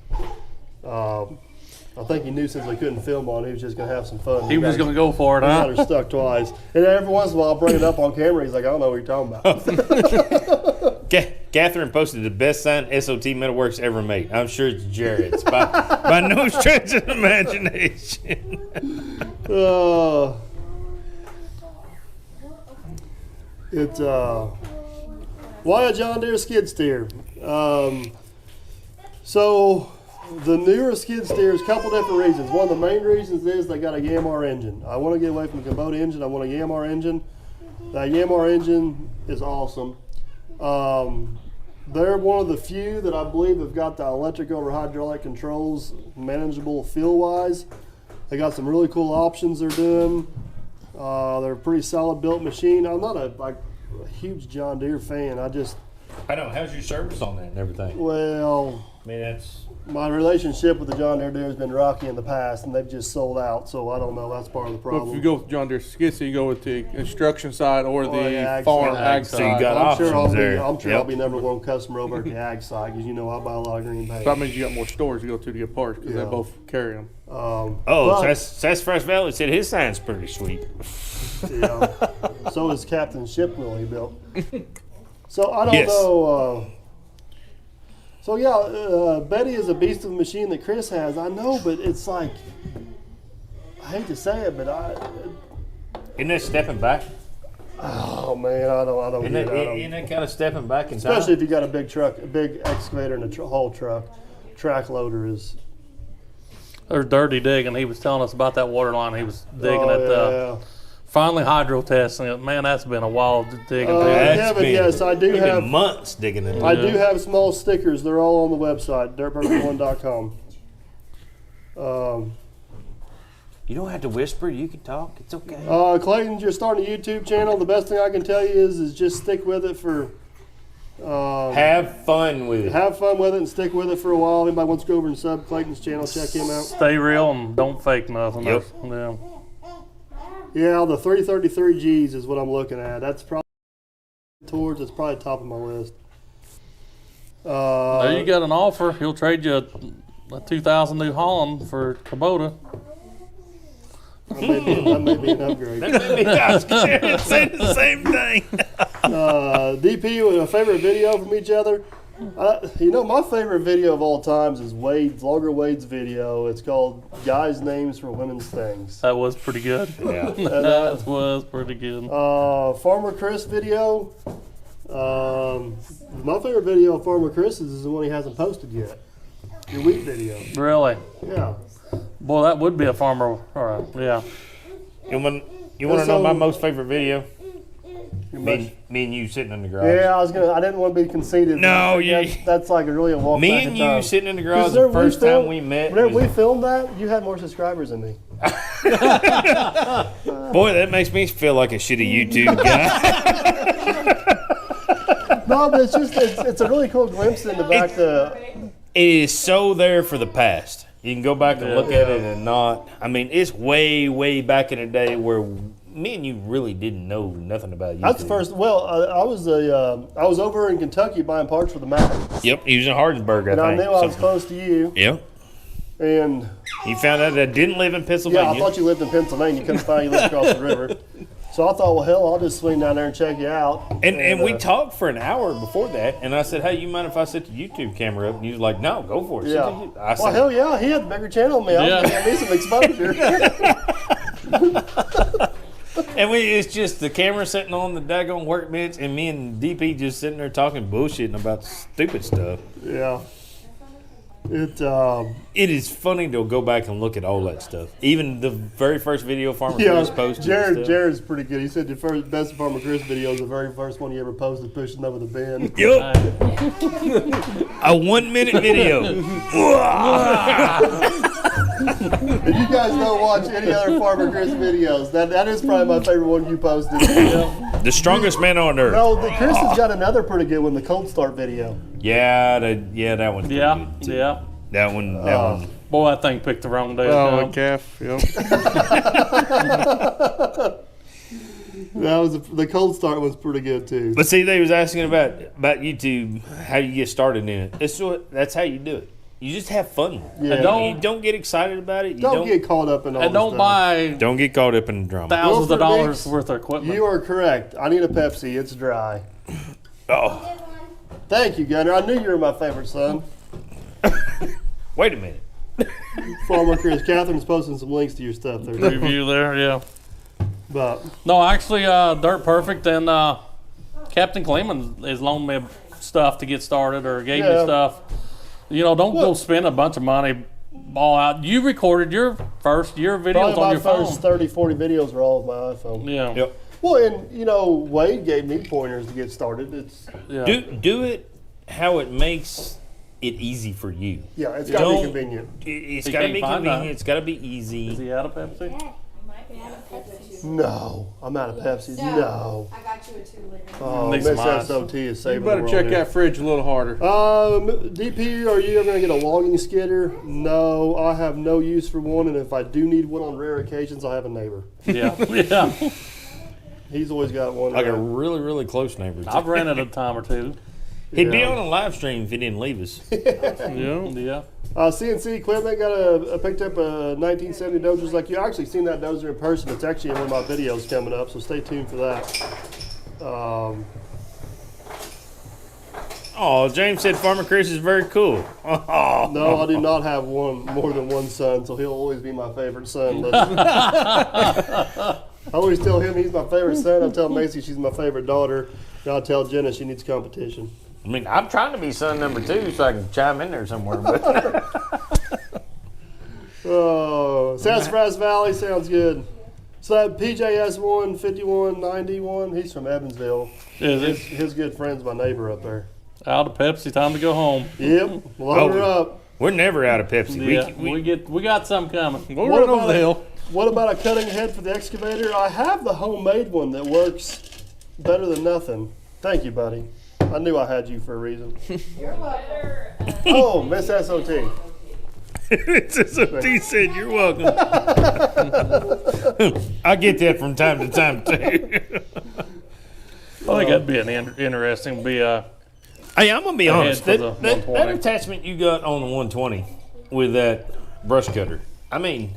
I think he knew since we couldn't film on, he was just going to have some fun. he was going to go for it, He got huh? her stuck twice. And every once in a while, I'll bring it up on camera. He's like, I don't know what you're talking about. Catherine posted the best sign SOT Metalworks ever made. I'm sure it's Jared's by no stretch of the imagination. Why a John Deere skid steer? So the newer skid steers, couple different reasons. One of the main reasons is they got a Yamar engine. I want to get away from the Kubota engine. I want a Yamar engine. That Yamar engine is awesome. They're one of the few that I believe have got the electric over hydraulic controls manageable feel-wise. They got some really cool options they're doing. They're a pretty solid built machine. I'm not a huge John Deere fan. I know. How's your service on that and everything? Well, I mean, that's my relationship with the John Deere dealer has been rocky in the past, and they've just sold out. So I don't know. That's part of the Well, problem. if you go with John Deere skid steer, you go with the instruction side or the the ag farm side. ag So you side. got I'm sure options there. I'll Yep. be number one customer over at the ag side because you know I buy a lot of green paint. So that means you got more stores to go to get parts because Yeah. they both carry them. But- Sassafras Valley said his sign's pretty sweet. Yeah. So is Captain Shipwheel he built. So I don't Yes. know. Betty is a beast of a machine that Chris has. I know, but it's like I hate to say it, but Isn't that stepping back? oh man, I don't Isn't get that, it. I don't- isn't that kind of stepping back in time? Especially if you got a big truck, a big excavator and a haul truck. Track loader is. There's Dirty Digging. He was telling us about that water line he was digging at yeah. finally hydro testing it. Man, that's been a while digging. Uh, dude. That's Kevin, been- yes, I do it's been have- months digging it. I do have small stickers. They're all on the website, dirtperfect1.com. You don't have to whisper. You can talk. It's okay. Clayton, you're starting a YouTube channel. The best thing I can tell you is just stick with it for. Have fun with it. Have fun with it and stick with it for a while. Anybody wants to go over and sub Clayton's channel, check him out. Stay real and don't fake nothing. Yep. Yeah. Yeah, the 333 Gs is what I'm looking at. That's probably it's probably top of my list. There you got an offer. He'll trade you a 2000 New Holland for Kubota. That may be an upgrade. I was gonna say the same thing. DP with a favorite video from each other. My favorite video of all times is Longer Wade's video. It's called Guys' Names for Women's Things. That was pretty good. Yeah. That was pretty good. Farmer Chris video. My favorite video of Farmer Chris is the one he hasn't posted yet. Your wheat video. Really? Yeah. Boy, that would be a farmer. All right. Yeah. You want to know my most favorite video? Me and you sitting in the garage. Yeah, I didn't want to be conceited. No, that's like really a walk Me back and in you time. sitting in the garage the first time we met. Whenever we filmed that, you had more subscribers than me. Boy, that makes me feel like a shitty YouTube guy. No, but it's a really cool glimpse into back to. It is so there for the past. You can go back and look at it and not. I mean, it's way, way back in the day where me and you really didn't know nothing about YouTube. That's the first. Well, I was over in Kentucky buying parts for the Mac, Yep, he was in Hardinsburg, and I think. knew I was close to you. Yep. And You found out that I didn't live in Pennsylvania. yeah, I thought you lived in Pennsylvania. Couldn't find you lived across the river. So I thought, well, hell, I'll just swing down there and check you out. And we talked for an hour before that, and I said, hey, you mind if I set the YouTube camera up? And he was like, no, go for it. Yeah. I said, Well, hell yeah, he had a bigger channel than me. I was getting me some exposure. and it's just the camera sitting on the daggone workbench, and me and DP just sitting there talking bullshitting about stupid stuff. Yeah. It is funny to go back and look at all that stuff. Even the very first video Farmer Chris posted. Jared's pretty good. He said the best Farmer Chris video is the very first one he ever posted, pushing over the bin. Yup. A 1 minute video. If you guys don't watch any other Farmer Chris videos, that is probably my favorite one you posted. The strongest man on earth. No, Chris has got another pretty good one, the cold start video. Yeah, that one's pretty Yeah. good too. Yeah. That one. Boy, that thing picked the wrong day. Oh, Tom. a calf. Yep. The cold start was pretty good too. But see, they was asking about YouTube, how you get started in it. That's how you do it. You just have fun. Yeah. And you don't get excited about it. You Don't get caught up in all And this don't stuff. buy Don't get caught up in the drama. thousands of Wilford dollars Mix, worth of equipment. You are correct. I need a Pepsi. It's dry. Oh, Thank you, Gunner. I knew you were my favorite son. wait a minute. Farmer Chris. Catherine's posting some links to your stuff there. Review there, yeah. But No, actually, Dirt Perfect and Captain Cleveland has loaned me stuff to get started or gave me Yeah. stuff. You know, don't go spend a bunch of money all out. You recorded your videos probably on my your phone. first 30, 40 videos were all with my iPhone. Yeah. Yep. Well, and Wade gave me pointers to get started. Yeah. Do it how it makes it easy for you. It's got to be Don't- convenient. It's You got to can't be find convenient. that. It's got to be Is easy. he out of Pepsi? No, I'm out of Pepsi. No. I got you a 2-liter. Oh, Makes Miss some eyes. SOT is You saving better the world check here. that fridge a little harder. DP, are you ever going to get a logging skidder? No, I have no use for one, and if I do need one on rare occasions, I have a neighbor. Yeah. Yeah. He's always got one. Like a really, really close neighbor. I've rented a time or two. He'd be Yeah. on a live stream if he didn't leave us. Yeah. Yeah. CNC equipment picked up a 1970 dozer just like you. I actually seen that dozer in person. It's actually in one of my videos coming up, so stay tuned for that. Oh, James said Farmer Chris is very cool. Oh, No, I do not have more than one son, so he'll always be my favorite son. I always tell him he's my favorite son. I tell Macy she's my favorite daughter. And I tell Jenna she needs competition. I mean, I'm trying to be son number 2 so I can chime in there somewhere. But Oh, Sassafras Valley sounds good. So that PJS1 5191, he's from Evansville. Is His good friend's my neighbor up there. it out of Pepsi? Time to go home. Yep, load her up. We're never out of Pepsi. Yeah, we got some coming. We'll run over the hill. What about a cutting head for the excavator? I have the homemade one that works better than nothing. Thank you, buddy. I knew I had you for a reason. You're welcome. Oh, Miss SOT. SOT said you're welcome. I get that from time to time too. I think that'd be interesting. Hey, I'm gonna be honest. for the That 120. attachment you got on the 120 with that brush cutter. I mean,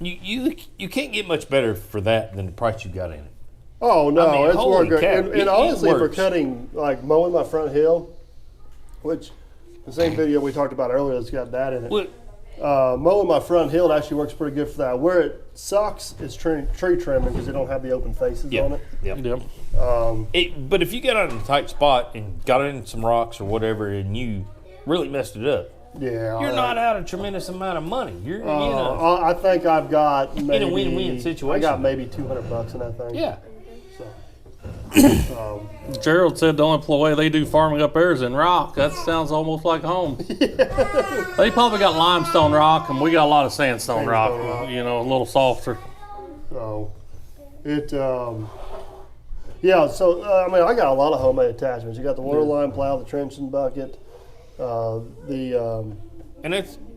you can't get much better for that than the price you got in it. Oh no, I mean, it's holy working. cow, And it honestly, for works. cutting, like mowing my front hill, which the same video we talked about earlier that's got that in it. Look, Mowing my front hill, it actually works pretty good for that. Where it sucks is tree trimming because they don't have the open faces on it. Yep. But if you got it in a tight spot and got it in some rocks or whatever, and you really messed it up, Yeah, you're not out a tremendous amount of money. You're, you know, I think I've got maybe win-win situation. I got maybe $200 in that thing. yeah. Gerald said the only way they do farming up there is in rock. That sounds almost like home. They probably got limestone rock, and we got a lot of sandstone rock. You know, a little softer. So it, yeah. So I mean, I got a lot of homemade attachments. You got the waterline plow, the trenching bucket, And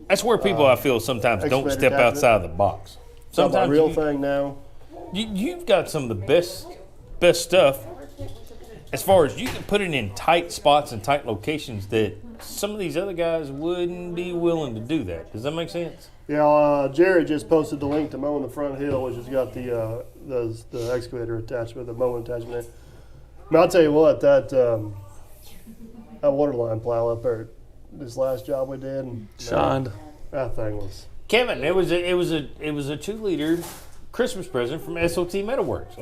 that's where people I feel sometimes don't excavator step cabinet. outside the box. got my Sometimes real you, thing now. you've got some of the best stuff. As far as you can put it in tight spots and tight locations that some of these other guys wouldn't be willing to do that. Does that make sense? Yeah, Jared just posted the link to mowing the front hill, which has got the excavator attachment, the mowing attachment. I mean, I'll tell you what, that waterline plow up there, this last job we did, man, Shined. that thing was. Kevin, it was a 2-liter Christmas present from SOT Metalworks.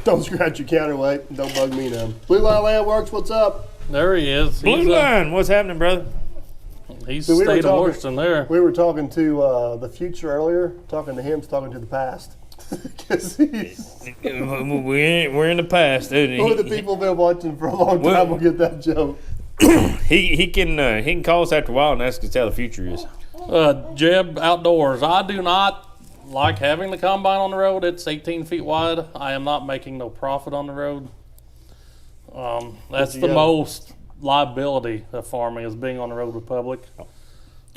Don't scratch your counterweight. and Don't bug me none. Blue Line Land Works, what's up? There he is. Blue Line, what's happening, brother? He's So we were stayed talking- of Washington there. We were talking to the future earlier. Talking to him's talking to the past. Because We're in the past, dude. one of the people been watching for a long Well- time will get that joke. He can call us after a while and ask us how the future is. Jeb Outdoors. I do not like having the combine on the road. It's 18 feet wide. I am not making no profit on the road. That's the Yeah. most liability of farming is being on the road with public.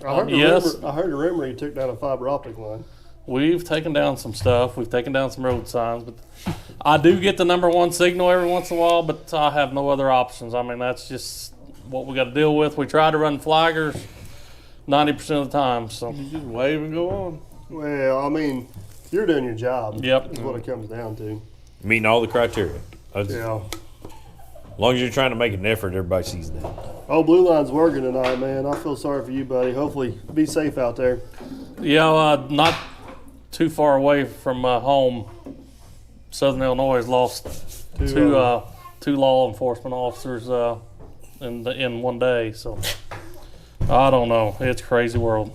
I heard, yes. I heard a rumor you took down a fiber optic line. We've taken down some stuff. We've taken down some road signs, but I do get the number one signal every once in a while, but I have no other options. I mean, that's just what we got to deal with. We try to run flaggers 90% of the time. So, You just wave and go on. Well, I mean, you're doing your job. Yep. Is what it comes down to. Meeting all the criteria. As Yeah. long as you're trying to make an effort, everybody sees that. Oh, Blue Line's working tonight, man. I feel sorry for you, buddy. Hopefully, be safe out there. yeah, not too far away from home. Southern Illinois has lost two law enforcement officers in one day. So I don't know. It's a crazy world.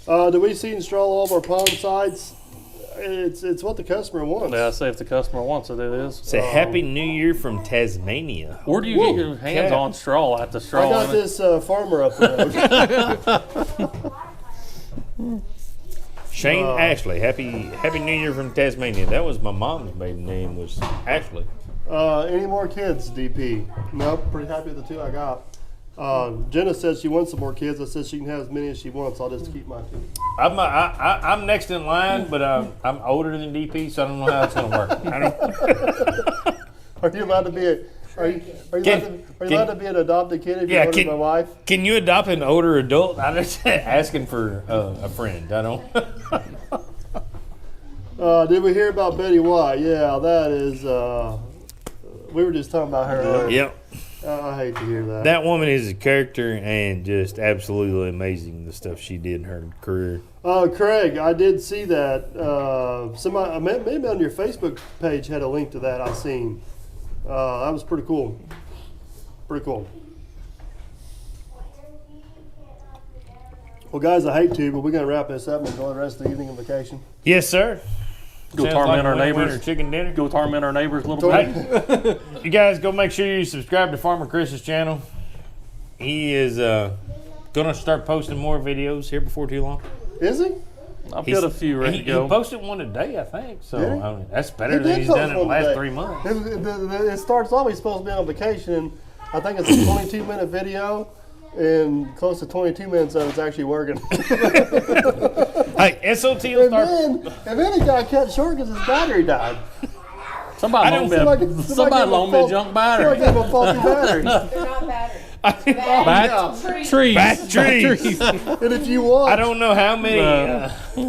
Do we see and stroll all of our pond sites? It's what the customer wants. Yeah, I say if the customer wants it, it is. Say Happy New Year from Tasmania. Where do you get your hands on straw at the straw? I got this farmer up the road. Shane Ashley. Happy New Year from Tasmania. That was my mom's maiden name was Ashley. Any more kids, DP? Nope, pretty happy with the two I got. Jenna says she wants some more kids. I said she can have as many as she wants. I'll just keep my two. I'm next in line, but I'm older than DP, so I don't know how it's going to work. I don't. Are you allowed to be a? Are you allowed to be an adopted kid if you're older than my wife? Can you adopt an older adult? I'm just asking for a friend. I don't. Did we hear about Betty White? Yeah, that is. We were just talking about her. earlier. Yep. I hate to hear that. That woman is a character and just absolutely amazing. The stuff she did in her career. Craig, I did see that. Somebody, maybe on your Facebook page, had a link to that. I seen. That was pretty cool. Pretty cool. Well, guys, I hate to, but we're gonna wrap this up and enjoy the rest of the evening on vacation. Yes, sir. Go Sounds torment like our winter neighbors. chicken dinner. Go torment our neighbors a little bit. Hey, you guys go make sure you subscribe to Farmer Chris's channel. He is gonna start posting more videos here before too long. Is he? I've got a few ready He to go. posted one today, I think. So Did he? I mean, that's better He than did he's post done in the one last today. 3 months. It starts off, he's supposed to be on vacation, and I think it's a 22-minute video, and close to 22 minutes of it's actually working. Hey, SOT will start. and then he got cut short because his battery died. Somebody loaned me somebody loaned me a junk battery. Somebody gave him a faulty battery. They're not batteries. Trees. Batteries. And if you watch, I don't know how many.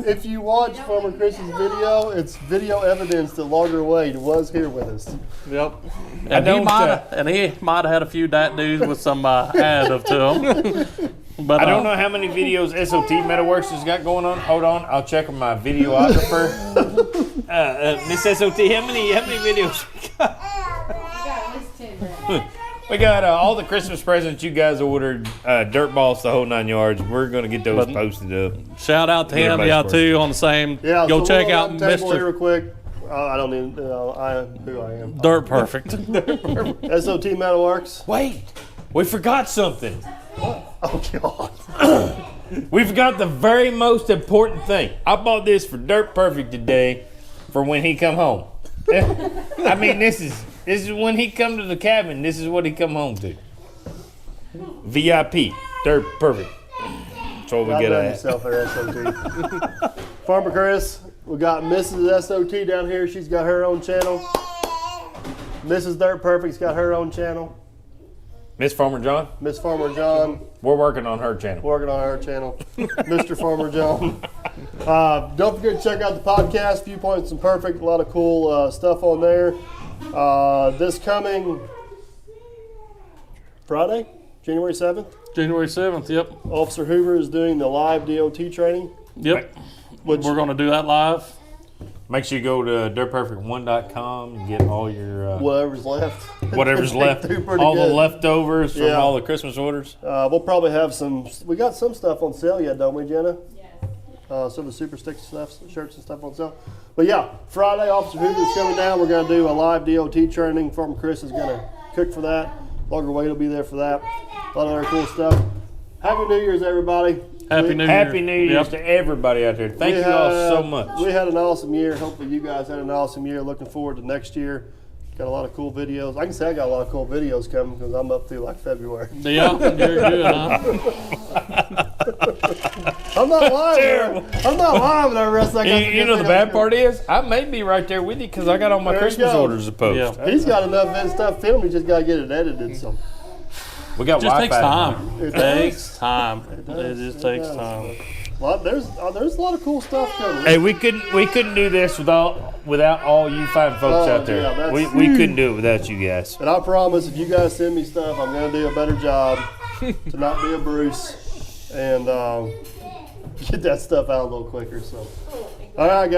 if you watch Farmer Chris's video, it's video evidence that Logger Wade was here with us. Yep. And don't, he might have had a few dat dudes with some additive to them. But I don't know how many videos SOT Metaworks has got going on. Hold on, I'll check with my videographer. Miss SOT, how many videos we got? You got at least 10 ready. We got all the Christmas presents you guys ordered, dirt balls, the whole 9 yards. We're gonna get those posted up. Shout out to him, Everybody's too, on the same. Yeah, Go so check we'll out run the table here Mr. real quick. I don't even know who I am. Dirt Perfect. SOT Metalworks. Wait, we forgot something. Oh God. We forgot the very most important thing. I bought this for Dirt Perfect today, for when he come home. I mean, this is when he come to the cabin. This is what he come home to. VIP, Dirt Perfect. That's what we Got get done at. yourself there, SOT. Farmer Chris, we got Mrs. SOT down here. She's got her own channel. Mrs. Dirt Perfect's got her own channel. Miss Farmer John, Miss Farmer John, we're working on her channel. working on her channel. Mr. Farmer John. Don't forget to check out the podcast, Viewpoints and Perfect. A lot of cool stuff on there. This coming Friday, January 7th, January 7th, yep. Officer Hoover is doing the live DOT training. Yep. Which We're going to do that live. Make sure you go to dirtperfect1.com and get all your whatever's left. whatever's left, Do pretty all good. the leftovers from Yeah. all the Christmas orders. We'll probably have some. We got some stuff on sale yet, don't we, Jenna? Yes. Some of the super stick stuff, shirts and stuff on sale. But yeah, Friday, Officer Hoover's coming down. We're going to do a live DOT training. Farmer Chris is going to cook for that. Logger Wade will be there for that. A lot of other cool stuff. Happy New Year's, everybody. Happy New Year. Happy New Year's Yep. to everybody out there. Thank you all so much. We had an awesome year. Hopefully you guys had an awesome year. Looking forward to next year. Got a lot of cool videos. I can say I got a lot of cool videos coming because I'm up through like February. Yeah, you're good, huh? I'm not lying. I'm not lying with that rest. You know the bad part is, I may be right there with you because I got all my There you Christmas go. orders to post. Yeah. He's got enough stuff filmed. He just got to get it edited. So We got Just Wi-Fi. takes time. It Takes time. does. It just It takes does. time. there's a lot of cool stuff coming. Hey, we couldn't do this without all you fine folks Oh, out there. yeah, that's- we couldn't do it without you guys. And I promise, if you guys send me stuff, I'm going to do a better job to not be a Bruce and get that stuff out a little quicker. So, all right, guys.